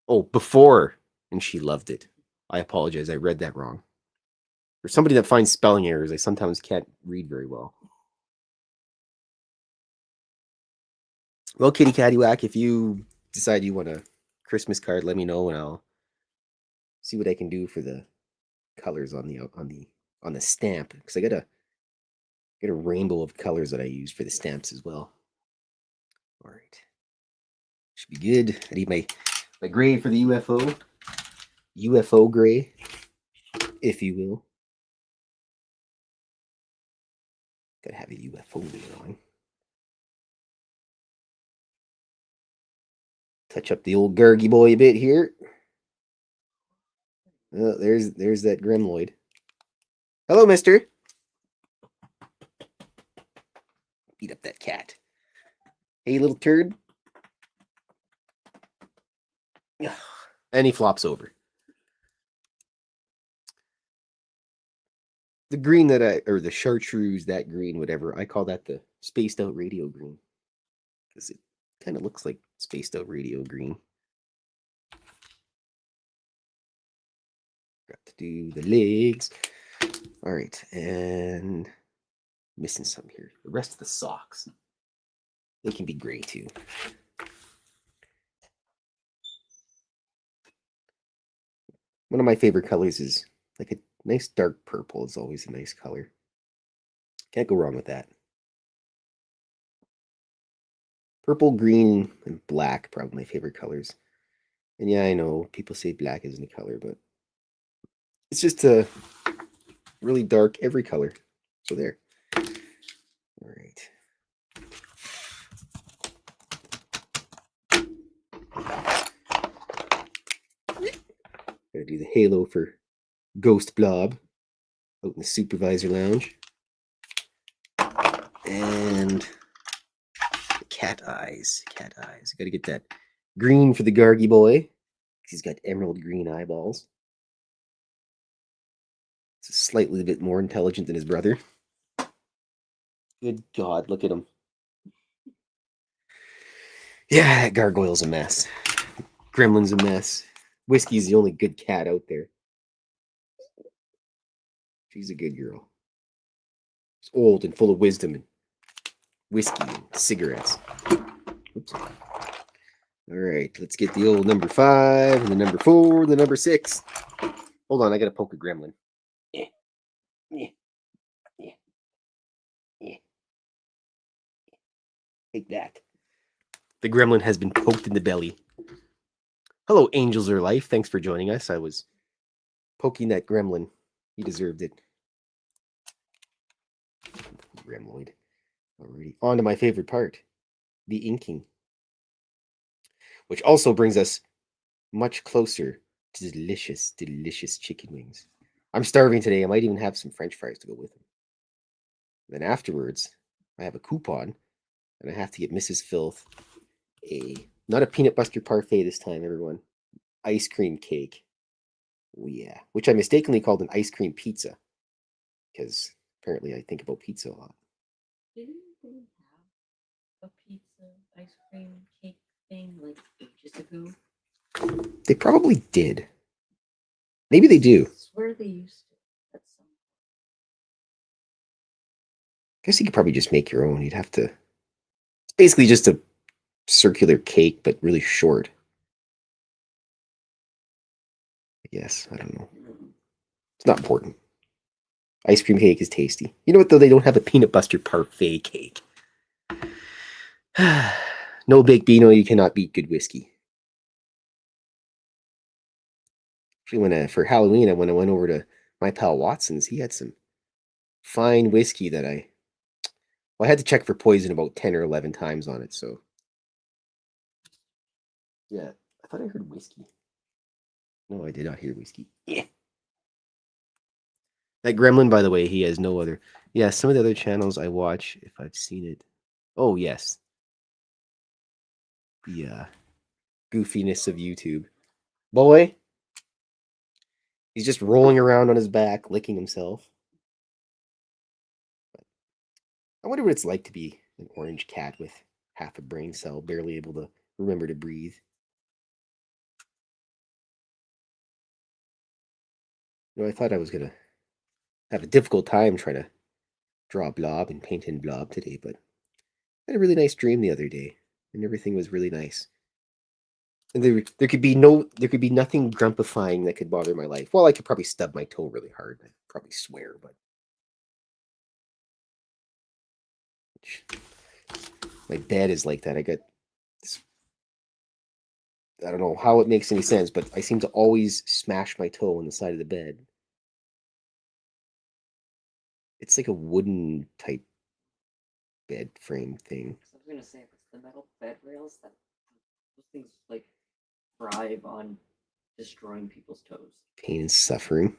Oh, before, and she loved it. I apologize. I read that wrong. For somebody that finds spelling errors, I sometimes can't read very well. Well, Kitty Cattywack, if you decide you want a Christmas card, let me know and I'll see what I can do for the colors on the stamp, because I got a rainbow of colors that I use for the stamps as well. All right, should be good. I need my gray for the UFO gray, if you will. Gotta have a UFO later on. Touch up the old Gargy boy a bit here. Oh, there's that Gremloid. Hello, mister. Beat up that cat. Hey, little turd. And he flops over. The green or the chartreuse, that green, whatever, I call that the spaced out radio green. Because it kind of looks like spaced out radio green. Got to do the legs. All right, and missing some here. The rest of the socks, they can be gray too. One of my favorite colors is like a nice dark purple. Is always a nice color. Can't go wrong with that. Purple, green, and black, probably my favorite colors. And yeah, I know people say black isn't a color, but it's just a really dark every color. So there. All right. Gotta do the halo for Ghost Blob out in the supervisor lounge. And the cat eyes. Cat eyes. Gotta get that green for the Gargy boy. He's got emerald green eyeballs. He's slightly bit more intelligent than his brother. Good God, look at him. Yeah, that gargoyle's a mess. Gremlin's a mess. Whiskey's the only good cat out there. She's a good girl. She's old and full of wisdom and whiskey and cigarettes. Oops. All right, let's get the old number 5 and the number 4 and the number 6. Hold on, I gotta poke a gremlin. Yeah. Yeah. Yeah. Yeah. Take that. The gremlin has been poked in the belly. Hello, Angels Are Life. Thanks for joining us. I was poking that gremlin. He deserved it. Gremloid. Alrighty. On to my favorite part. The inking. which also brings us much closer to delicious, delicious chicken wings. I'm starving today. I might even have some French fries to go with them. Then afterwards, I have a coupon, and I have to get Mrs. Fylth not a peanut butter parfait this time, everyone. Ice cream cake. Oh, yeah, which I mistakenly called an ice cream pizza because apparently I think about pizza a lot. Didn't they have a pizza ice cream cake thing like ages ago? They probably did. Maybe they do. I swear they used to. That's some. I guess you could probably just make your own. You'd have to. It's basically just a circular cake, but really short. Yes, I don't know. It's not important. Ice cream cake is tasty. You know what, though? They don't have a peanut butter parfait cake. No baked beano, you cannot beat good whiskey. Actually, for Halloween, when I went over to my pal Watson's, he had some fine whiskey that I had to check for poison about 10 or 11 times on it, so. Yeah, I thought I heard whiskey. No, I did not hear whiskey. Yeah. That gremlin, by the way, he has no other. Yeah, some of the other channels I watch, if I've seen it. Oh, yes. The goofiness of YouTube. Boy, he's just rolling around on his back, licking himself. I wonder what it's like to be an orange cat with half a brain cell, barely able to remember to breathe. I thought I was going to have a difficult time trying to draw Blob and paint in Blob today, but I had a really nice dream the other day, and everything was really nice. And there could be nothing grumpifying that could bother my life. Well, I could probably stub my toe really hard. I'd probably swear, but my bed is like that. I don't know how it makes any sense, but I seem to always smash my toe on the side of the bed. It's like a wooden type bed frame thing. I was gonna say if it's the metal bed rails that those things like thrive on destroying people's toes. Pain and suffering.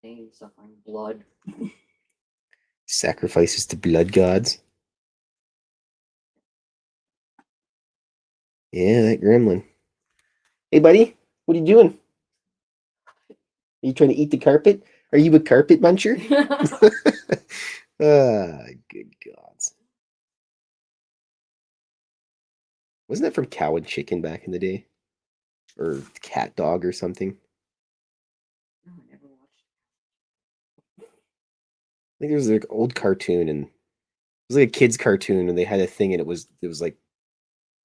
Pain, suffering, blood. Sacrifices to blood gods. Yeah, that gremlin. Hey, buddy, what are you doing? Are you trying to eat the carpet? Are you a carpet muncher? Good gods. Wasn't that from Cow and Chicken back in the day? Or Cat Dog or something? No, I never watched. I think there was like an old cartoon, and it was like a kid's cartoon, and they had a thing, and it was like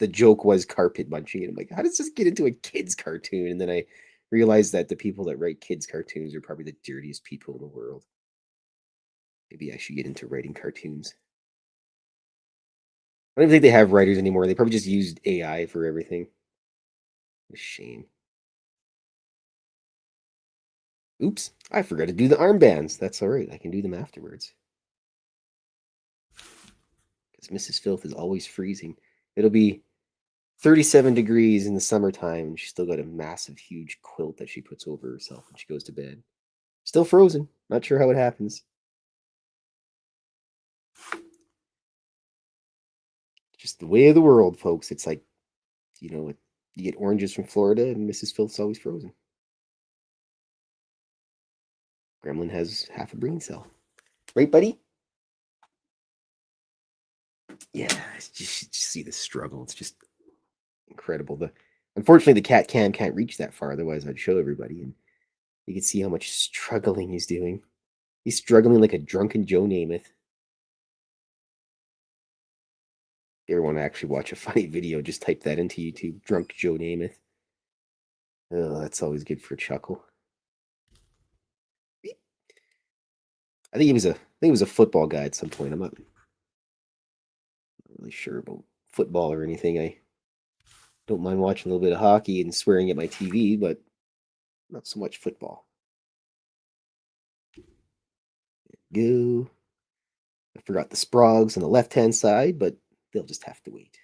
the joke was carpet munching, and I'm like, how does this get into a kid's cartoon? And then I realized that the people that write kids cartoons are probably the dirtiest people in the world. Maybe I should get into writing cartoons. I don't even think they have writers anymore. They probably just used AI for everything. A shame. Oops, I forgot to do the armbands. That's all right. I can do them afterwards. Because Mrs. Fylth is always freezing. It'll be 37 degrees in the summertime, and she's still got a massive, huge quilt that she puts over herself when she goes to bed. Still frozen. Not sure how it happens. Just the way of the world, folks. It's like, you get oranges from Florida, and Mrs. Fylth's always frozen. Gremlin has half a brain cell. Right, buddy? Yeah, just see the struggle. It's just incredible. Unfortunately, the cat can't reach that far. Otherwise, I'd show everybody, and you can see how much struggling he's doing. He's struggling like a drunken Joe Namath. If you ever want to actually watch a funny video, just type that into YouTube. Drunk Joe Namath. Oh, that's always good for a chuckle. I think he was a football guy at some point. I'm not really sure about football or anything. I don't mind watching a little bit of hockey and swearing at my TV, but not so much football. Go. I forgot the Sprogs on the left-hand side, but they'll just have to wait.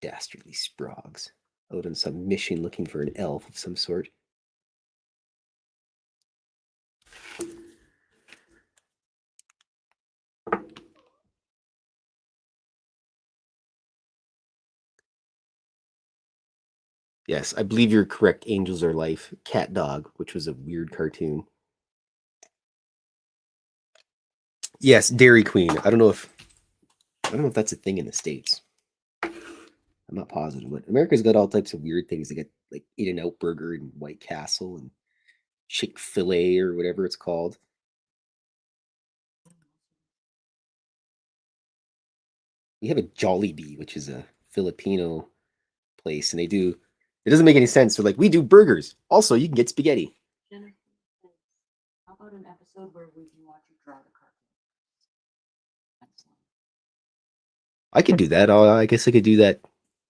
Dastardly Sprogs. Out on some mission looking for an elf of some sort. Yes, I believe you're correct. Angels Are Life. Cat Dog, which was a weird cartoon. Yes, Dairy Queen. I don't know if that's a thing in the States. I'm not positive, but America's got all types of weird things. They get like In-N-Out Burger and White Castle and Chick-fil-A or whatever it's called. We have a Jollibee, which is a Filipino place, and they do. It doesn't make any sense. They're like, we do burgers. Also, you can get spaghetti. Jennifer, how about an episode where we can watch you draw the cartoon? Excellent. I could do that. I guess I could do that.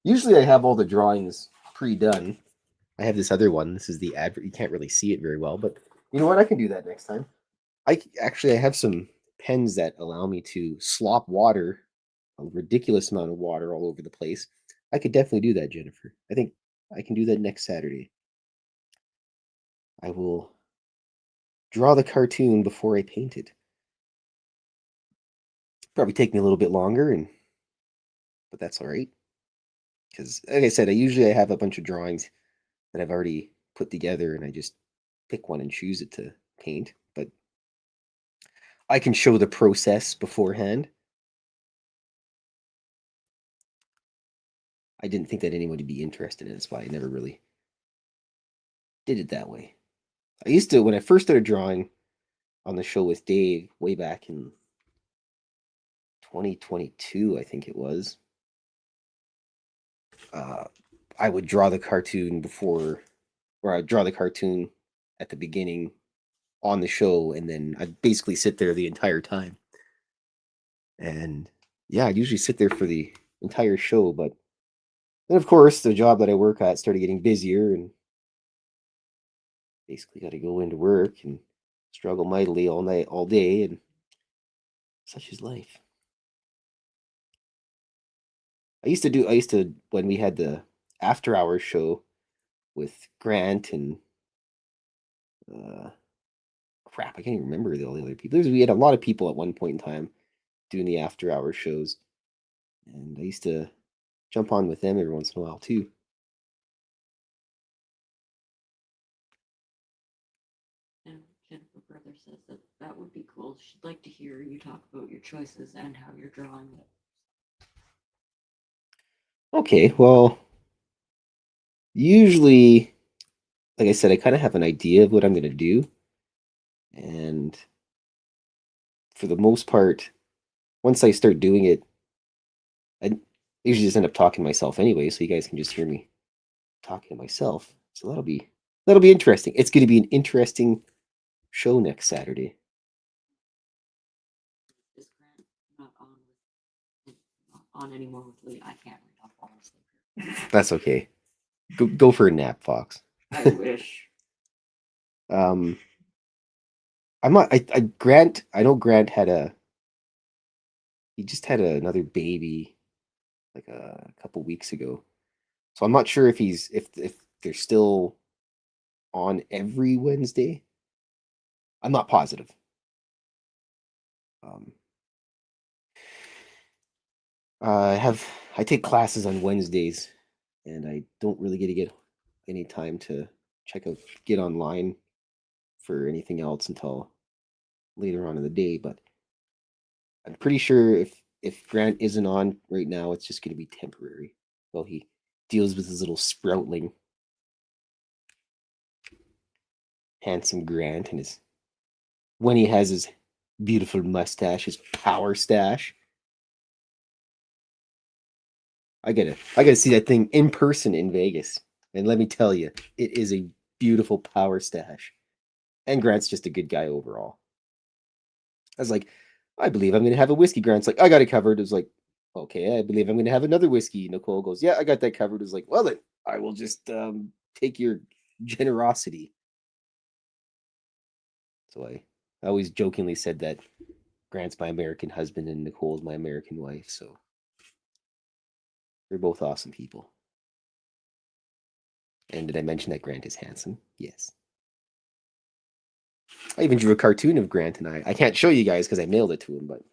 Usually, I have all the drawings pre-done. I have this other one. This is the advert. You can't really see it very well, but you know what? I can do that next time. I have some pens that allow me to slop water, a ridiculous amount of water all over the place. I could definitely do that, Jennifer. I think I can do that next Saturday. I will draw the cartoon before I paint it. Probably take me a little bit longer, but that's all right. Because, like I said, I have a bunch of drawings that I've already put together, and I just pick one and choose it to paint. But I can show the process beforehand. I didn't think that anyone would be interested in it. That's why I never really did it that way. I used to, when I first started drawing on the show with Dave way back in 2022, I think it was, I would draw the cartoon I'd draw the cartoon at the beginning on the show, and then I'd basically sit there the entire time. And yeah, I'd usually sit there for the entire show, but then of course the job that I work at started getting busier, and basically got to go into work and struggle mightily all night, all day, and such is life. I used to when we had the after hours show with Grant and uh crap, I can't even remember all the other people. We had a lot of people at one point in time doing the after hours shows, and I used to jump on with them every once in a while too. And Jennifer Brother says that that would be cool. She'd like to hear you talk about your choices and how you're drawing it. Okay, well, usually, like I said, I kind of have an idea of what I'm going to do, and for the most part, once I start doing it, I usually just end up talking to myself anyway, so you guys can just hear me talking to myself. So that'll be interesting. It's going to be an interesting show next Saturday. Is Grant not on anymore with Lee? I can't read off all this later. That's okay. Go for a nap, Fox. I wish. I'm not. Grant. I know Grant he just had another baby like a couple weeks ago. So I'm not sure if if they're still on every Wednesday. I'm not positive. Um, I take classes on Wednesdays, and I don't really get any time to get online for anything else until later on in the day. But I'm pretty sure if Grant isn't on right now, it's just going to be temporary while he deals with his little sproutling. Handsome Grant and his when he has his beautiful mustache, his power stash. I gotta see that thing in person in Vegas. And let me tell you, it is a beautiful power stash. And Grant's just a good guy overall. I was like, I believe I'm gonna have a whiskey. Grant's like, I got it covered. It was like, okay, I believe I'm gonna have another whiskey. Nicole goes, yeah, I got that covered. It was like, well then, I will just take your generosity. So I always jokingly said that Grant's my American husband and Nicole's my American wife. So They're both awesome people. And did I mention that Grant is handsome? Yes. I even drew a cartoon of Grant and I. I can't show you guys because I mailed it to him, but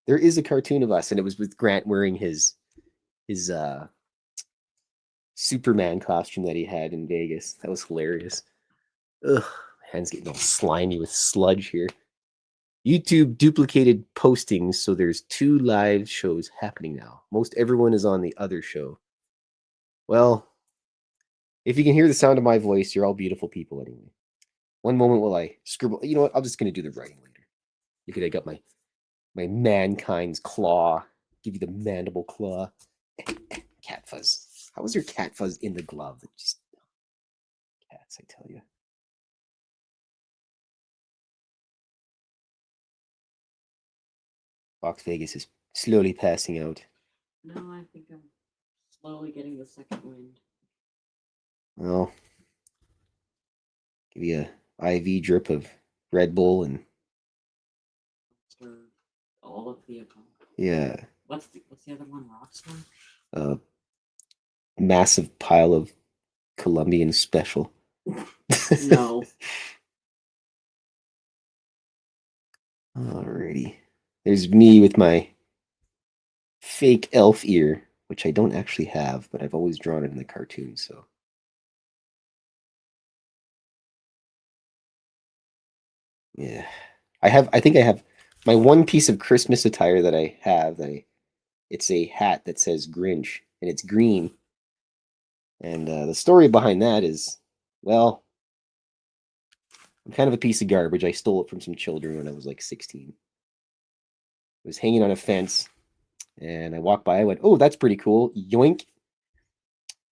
there is a cartoon of us, and it was with Grant wearing his Superman costume that he had in Vegas. That was hilarious. Ugh, my hand's getting all slimy with sludge here. YouTube duplicated postings, so there's 2 live shows happening now. Most everyone is on the other show. Well, if you can hear the sound of my voice, you're all beautiful people anyway. One moment will I scribble. You know what? I'm just going to do the writing later. Look at I got my mankind's claw. Give you the mandible claw. Cat fuzz. How was your cat fuzz in the glove? Just cats, I tell you. Fox Vegas is slowly passing out. No, I think I'm slowly getting the second wind. Well, give you a IV drip of Red Bull and For all of the yeah, what's the other one? Rockstar? a massive pile of Colombian Special. No. Alrighty. There's me with my fake elf ear, which I don't actually have, but I've always drawn it in the cartoon, so. Yeah. I think I have my one piece of Christmas attire that I have it's a hat that says Grinch and it's green. And the story behind that is, well, I'm kind of a piece of garbage. I stole it from some children when I was like 16. It was hanging on a fence, and I walked by. I went, "Oh, that's pretty cool!" Yoink!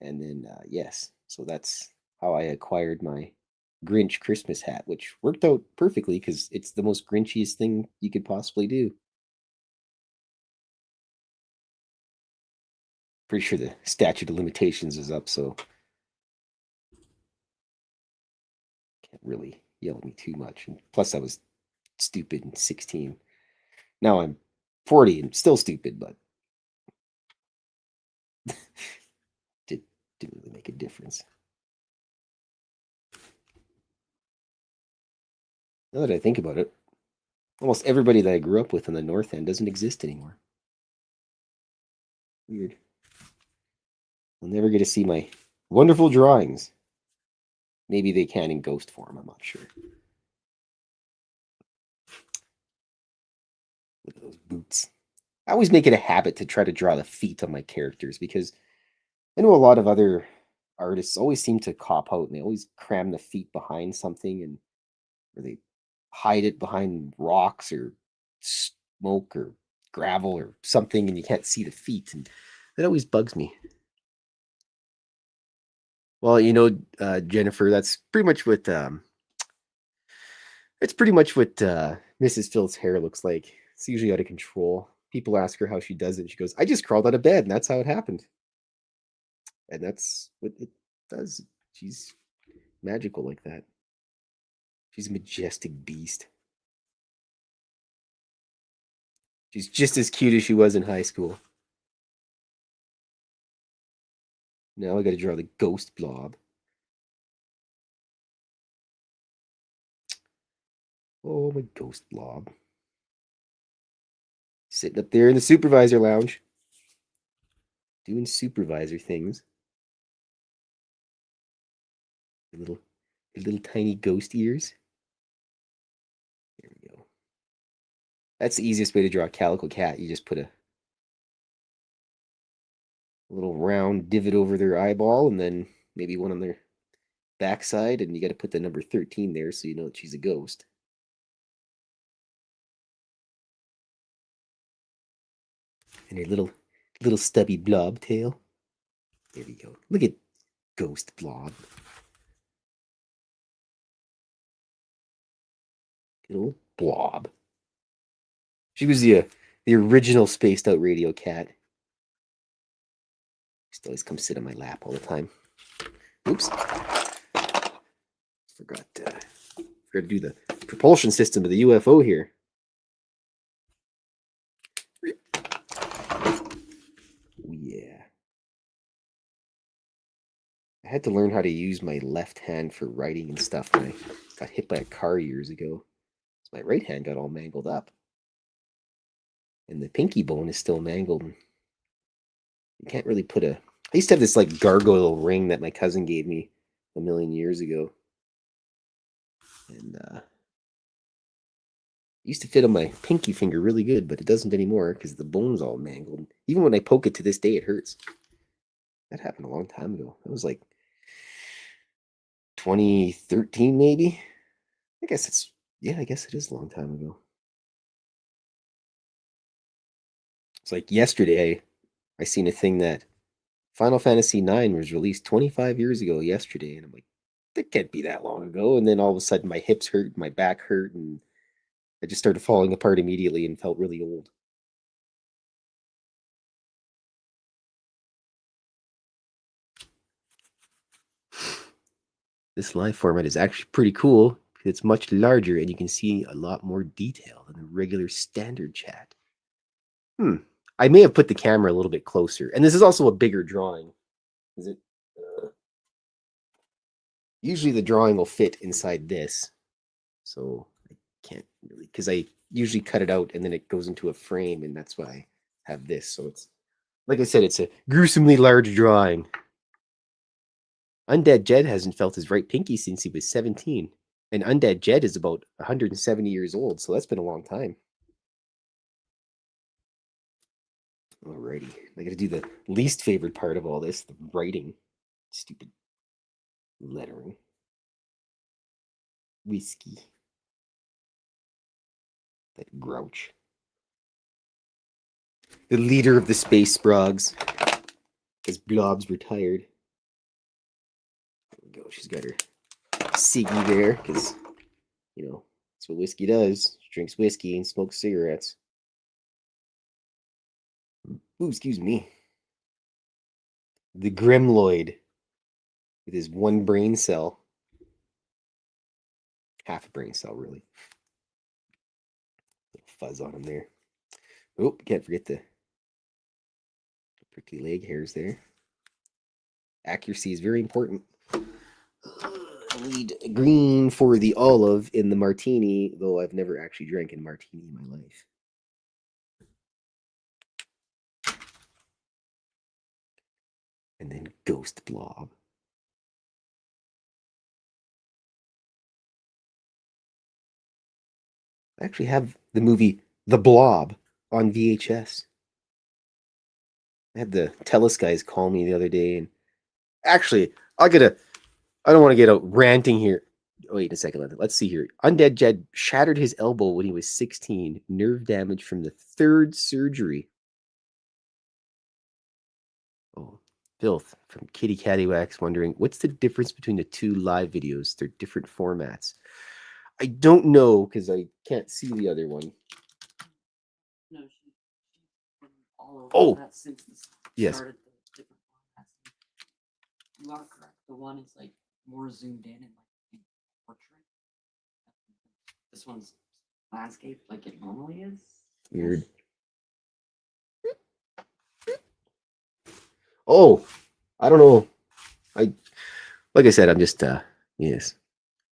And then yes, so that's how I acquired my Grinch Christmas hat, which worked out perfectly because it's the most Grinchiest thing you could possibly do. Pretty sure the statute of limitations is up, so can't really yell at me too much. And plus, I was stupid and 16. Now I'm 40 and still stupid, but didn't really make a difference. Now that I think about it, almost everybody that I grew up with in the North End doesn't exist anymore. Weird. I'll never get to see my wonderful drawings. Maybe they can in ghost form, I'm not sure. Look at those boots. I always make it a habit to try to draw the feet on my characters because I know a lot of other artists always seem to cop out and they always cram the feet behind something and or they hide it behind rocks or smoke or gravel or something and you can't see the feet and that always bugs me. Well, Jennifer, that's pretty much what Mrs. Phil's hair looks like. It's usually out of control. People ask her how she does it, and she goes, "I just crawled out of bed, and that's how it happened." And that's what it does. She's magical like that. She's a majestic beast. She's just as cute as she was in high school. Now I got to draw the ghost blob. Oh, my ghost blob. Sitting up there in the supervisor lounge. Doing supervisor things. The little tiny ghost ears. There we go. That's the easiest way to draw a calico cat. You just put a little round divot over their eyeball and then maybe one on their backside, and you got to put the number 13 there so you know that she's a ghost. And her little stubby blob tail. There we go. Look at ghost blob. Little blob. She was the original spaced out radio cat. Used to always come sit on my lap all the time. Oops. Forgot to do the propulsion system of the UFO here. Oh, yeah. had to learn how to use my left hand for writing and stuff when I got hit by a car years ago. So my right hand got all mangled up. And the pinky bone is still mangled. You can't really put a... I used to have this like gargoyle ring that my cousin gave me a million years ago. And it used to fit on my pinky finger really good, but it doesn't anymore because the bone's all mangled. Even when I poke it to this day, it hurts. That happened a long time ago. It was like 2013, maybe. I guess it's... Yeah, I guess it is a long time ago. It's like yesterday, I seen a thing that Final Fantasy IX was released 25 years ago yesterday, and I'm like, that can't be that long ago. And then all of a sudden, my hips hurt, my back hurt, and I just started falling apart immediately and felt really old. This live format is actually pretty cool. It's much larger, and you can see a lot more detail than the regular standard chat. I may have put the camera a little bit closer, and this is also a bigger drawing. Is it? Usually the drawing will fit inside this, so I can't really, because I usually cut it out and then it goes into a frame, and that's why I have this. So it's, like I said, it's a gruesomely large drawing. Undead Jed hasn't felt his right pinky since he was 17, and Undead Jed is about 170 years old, so that's been a long time. Alrighty, I gotta do the least favorite part of all this, the writing. Stupid lettering. Whiskey. That grouch. The leader of the space sprogs. Because Blob's retired. There we go. She's got her ciggy there. Because, you know, that's what whiskey does. She drinks whiskey and smokes cigarettes. Ooh, excuse me. The Gremloid. With his one brain cell. Half a brain cell, really. Little fuzz on him there. Oh, can't forget the prickly leg hairs there. Accuracy is very important. I need green for the olive in the martini, though I've never actually drank a martini in my life. And then Ghost Blob. I actually have the movie The Blob on VHS. I had the Telus guys call me the other day, and actually, I don't want to get out ranting here. Wait a second, let's see here. Undead Jed shattered his elbow when he was 16. Nerve damage from the third surgery. Oh, Fylth from Kitty Cattywax wondering, what's the difference between the two live videos? They're different formats. I don't know, because I can't see the other one. No, she's been all Oh! over that since the Yes. started the different formats. You are correct. The one is like more zoomed in and like portrait. This one's landscape like it normally is. Weird. Oh, I don't know. Like I said, I'm just yes.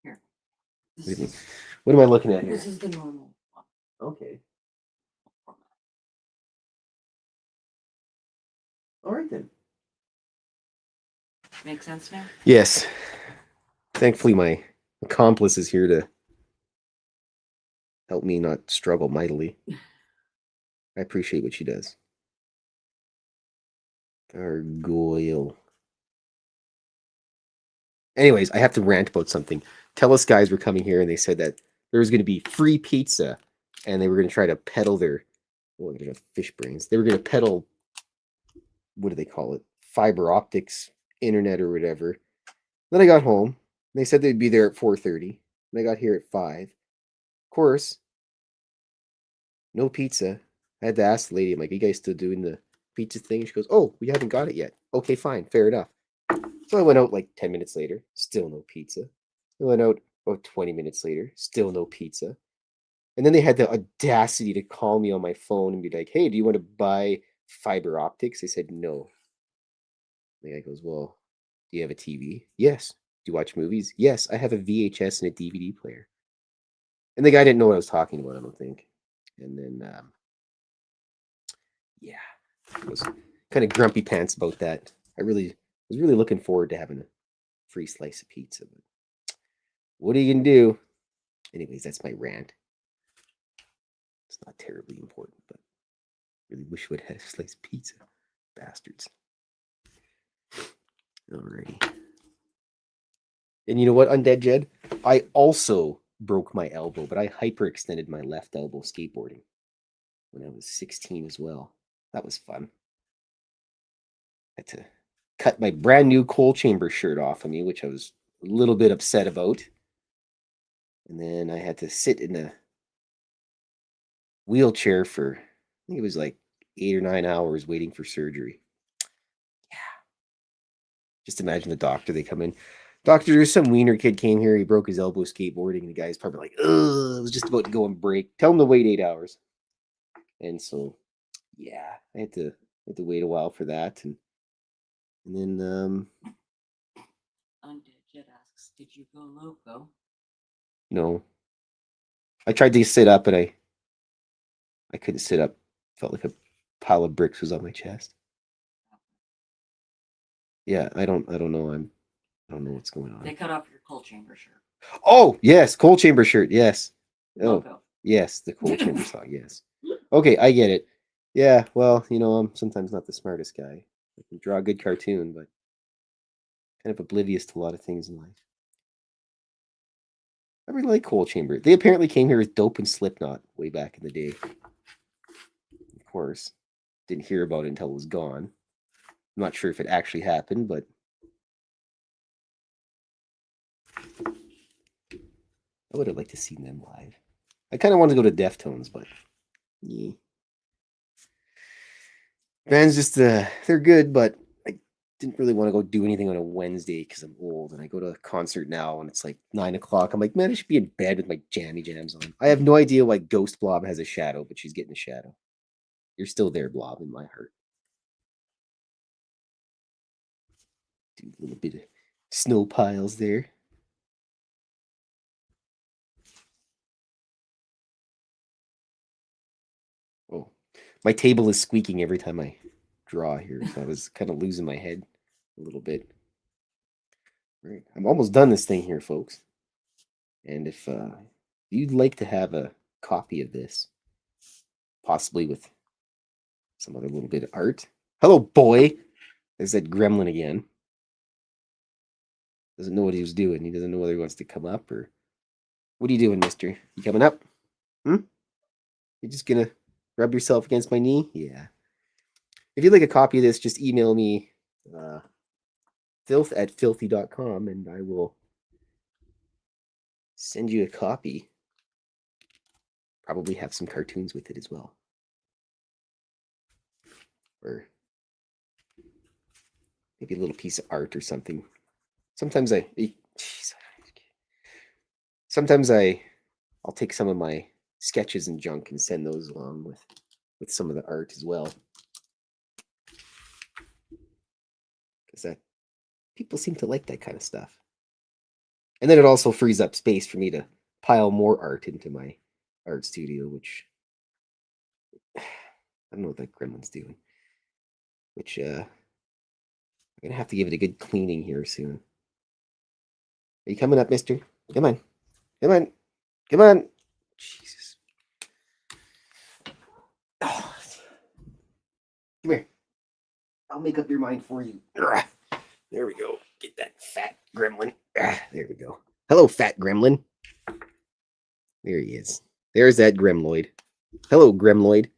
Here. What am I looking at here? This is the normal one. Okay. All right then. Make sense now? Yes. Thankfully, my accomplice is here to help me not struggle mightily. I appreciate what she does. Gargoyle. Anyways, I have to rant about something. Telus guys were coming here and they said that there was going to be free pizza and they were going to try to peddle their, well, they have fish brains. They were going to peddle, what do they call it? Fiber optics, internet or whatever. Then I got home. And they said they'd be there at 4:30. And I got here at 5. Of course, no pizza. I had to ask the lady, I'm like, are you guys still doing the pizza thing? She goes, oh, we haven't got it yet. Okay, fine, fair enough. So I went out like 10 minutes later, still no pizza. I went out about 20 minutes later, still no pizza. And then they had the audacity to call me on my phone and be like, hey, do you want to buy fiber optics? I said, no. The guy goes, well, Do you have a TV? Yes. Do you watch movies? Yes, I have a VHS and a DVD player. And the guy didn't know what I was talking about, I don't think. And then, yeah, I was kind of grumpy pants about that. I really was really looking forward to having a free slice of pizza. But what are you going to do? Anyways, that's my rant. It's not terribly important, but really wish we'd had a slice of pizza. Bastards. Alrighty. And you know what, Undead Jed? I also broke my elbow, but I hyperextended my left elbow skateboarding when I was 16 as well. That was fun. I had to cut my brand new coal chamber shirt off of me, which I was a little bit upset about. And then I had to sit in a wheelchair for, I think it was like 8 or 9 hours waiting for surgery. Yeah. Just imagine the doctor, they come in. Doctor, there's some wiener kid came here. He broke his elbow skateboarding, and the guy's probably like, ugh, I was just about to go and break. Tell him to wait 8 hours. And so, yeah, I had to wait a while for that. And then, Undead Jet asks, did you go loco? no. I tried to sit up, and I couldn't sit up. Felt like a pile of bricks was on my chest. Yeah, I don't know. I don't know what's going on. They cut off your coal chamber shirt. Oh, yes, coal chamber shirt. Yes. Oh, Loco. yes, the coal chamber song. Yes. Okay, I get it. Yeah, well, I'm sometimes not the smartest guy. I can draw a good cartoon, but kind of oblivious to a lot of things in life. I really like Coal Chamber. They apparently came here with Dope and Slipknot way back in the day. Of course, didn't hear about it until it was gone. I'm not sure if it actually happened, but I would have liked to see them live. I kind of wanted to go to Deftones, but yeah. Bands just, they're good, but I didn't really want to go do anything on a Wednesday because I'm old, and I go to a concert now and it's like 9 o'clock. I'm like, man, I should be in bed with my jammy jams on. I have no idea why Ghost Blob has a shadow, but she's getting a shadow. You're still there, Blob, in my heart. Do a little bit of snow piles there. Oh, my table is squeaking every time I draw here, so I was kind of losing my head a little bit. Right, I'm almost done this thing here, folks. And if you'd like to have a copy of this, possibly with some other little bit of art. Hello, boy. There's that gremlin again. Doesn't know what he was doing. He doesn't know whether he wants to come up or... What are you doing, mister? You coming up? You're just gonna rub yourself against my knee? Yeah. If you'd like a copy of this, just email me fylth@fylthy.com and I will send you a copy. Probably have some cartoons with it as well. Or maybe a little piece of art or something. Sometimes I'll take some of my sketches and junk and send those along with some of the art as well. Because that people seem to like that kind of stuff. And then it also frees up space for me to pile more art into my art studio, which I don't know what that gremlin's doing. Which I'm gonna have to give it a good cleaning here soon. Are you coming up, mister? Come on. Come on. Come on. Jesus. Oh. Come here. I'll make up your mind for you. There we go. Get that fat gremlin. There we go. Hello, fat gremlin. There he is. There's that gremloid. Hello, gremloid.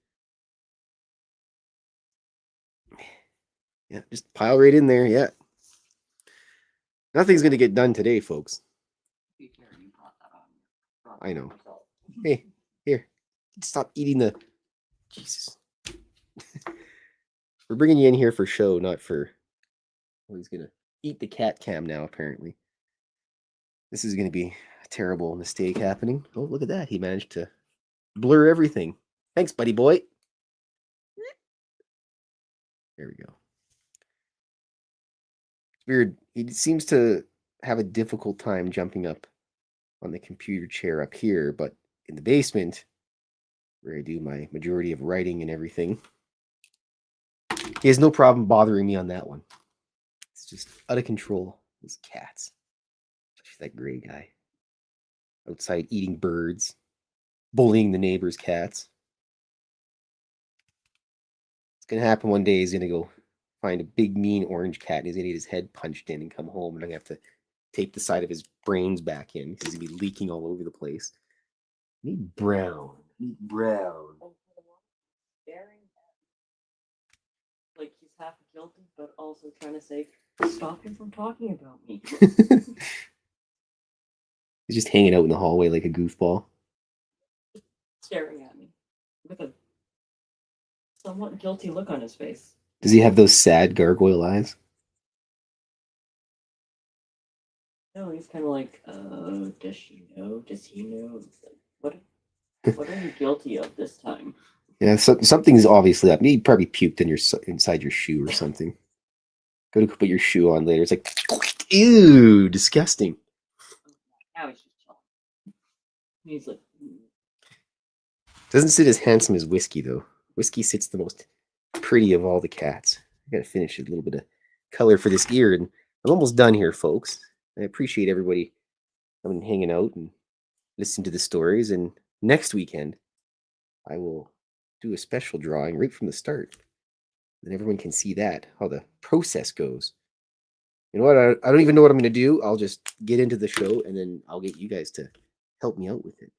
Yeah, just pile right in there. Yeah. Nothing's going to get done today, folks. I know. Hey, here. Stop eating the... Jesus. We're bringing you in here for show, not for... Oh, he's going to eat the cat cam now, apparently. This is going to be a terrible mistake happening. Oh, look at that. He managed to blur everything. Thanks, buddy boy. There we go. It's weird. he seems to have a difficult time jumping up on the computer chair up here, but in the basement, where I do my majority of writing and everything, he has no problem bothering me on that one. It's just out of control. These cats. Especially that gray guy. Outside eating birds, bullying the neighbor's cats. It's gonna happen one day. He's gonna go find a big mean orange cat and he's gonna get his head punched in and come home and I'm gonna have to tape the side of his brains back in because he's gonna be leaking all over the place. I need brown. I need brown. Staring at like he's half guilty, but also trying to say, stop him from talking about me. He's just hanging out in the hallway like a goofball. Staring at me with a somewhat guilty look on his face. Does he have those sad gargoyle eyes? No, he's kind of like, does she know? Does he know? What are you guilty of this time? Yeah, something's obviously up. He probably puked in inside your shoe or something. Go to put your shoe on later. It's like, ew, disgusting. Now he's just chilling. He's like, Doesn't sit as handsome as Whiskey though. Whiskey sits the most pretty of all the cats. I gotta finish a little bit of color for this ear, and I'm almost done here, folks. I appreciate everybody coming and hanging out and listening to the stories. And next weekend, I will do a special drawing right from the start. And everyone can see that, how the process goes. You know what? I don't even know what I'm going to do. I'll just get into the show and then I'll get you guys to help me out with it.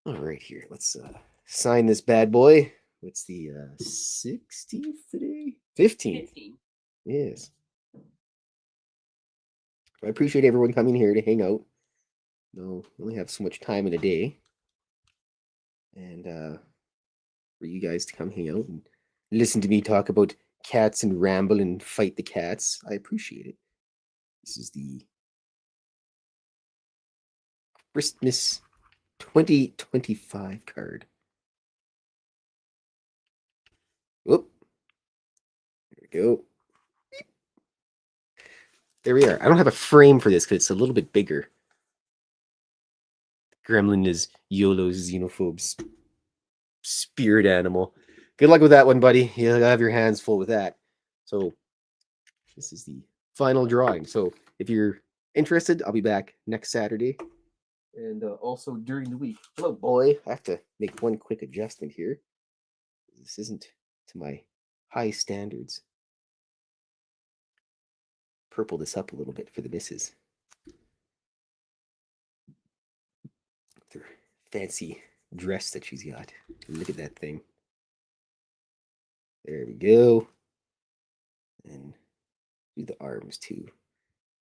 All right, here. Let's sign this bad boy. What's the 16th today? 15th. 15. Yes. I appreciate everyone coming here to hang out. No, we only have so much time in a day. And for you guys to come hang out and listen to me talk about cats and ramble and fight the cats. I appreciate it. This is the Christmas 2025 card. Whoop. There we go. There we are. I don't have a frame for this because it's a little bit bigger. Gremlin is YOLO's xenophobe's spirit animal. Good luck with that one, buddy. You'll have your hands full with that. So this is the final drawing. So if you're interested, I'll be back next Saturday and also during the week. Hello, boy. I have to make one quick adjustment here. This isn't to my high standards. Purple this up a little bit for the missus. Her fancy dress that she's got. Look at that thing. There we go. And do the arms too.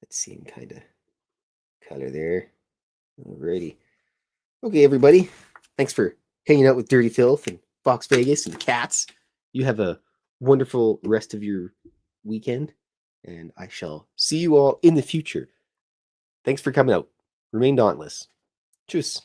That same kind of color there. Alrighty. Okay, everybody. Thanks for hanging out with Dirty Fylth and Fox Vegas and Cats. You have a wonderful rest of your weekend. And I shall see you all in the future. Thanks for coming out. Remain dauntless. Tschüss.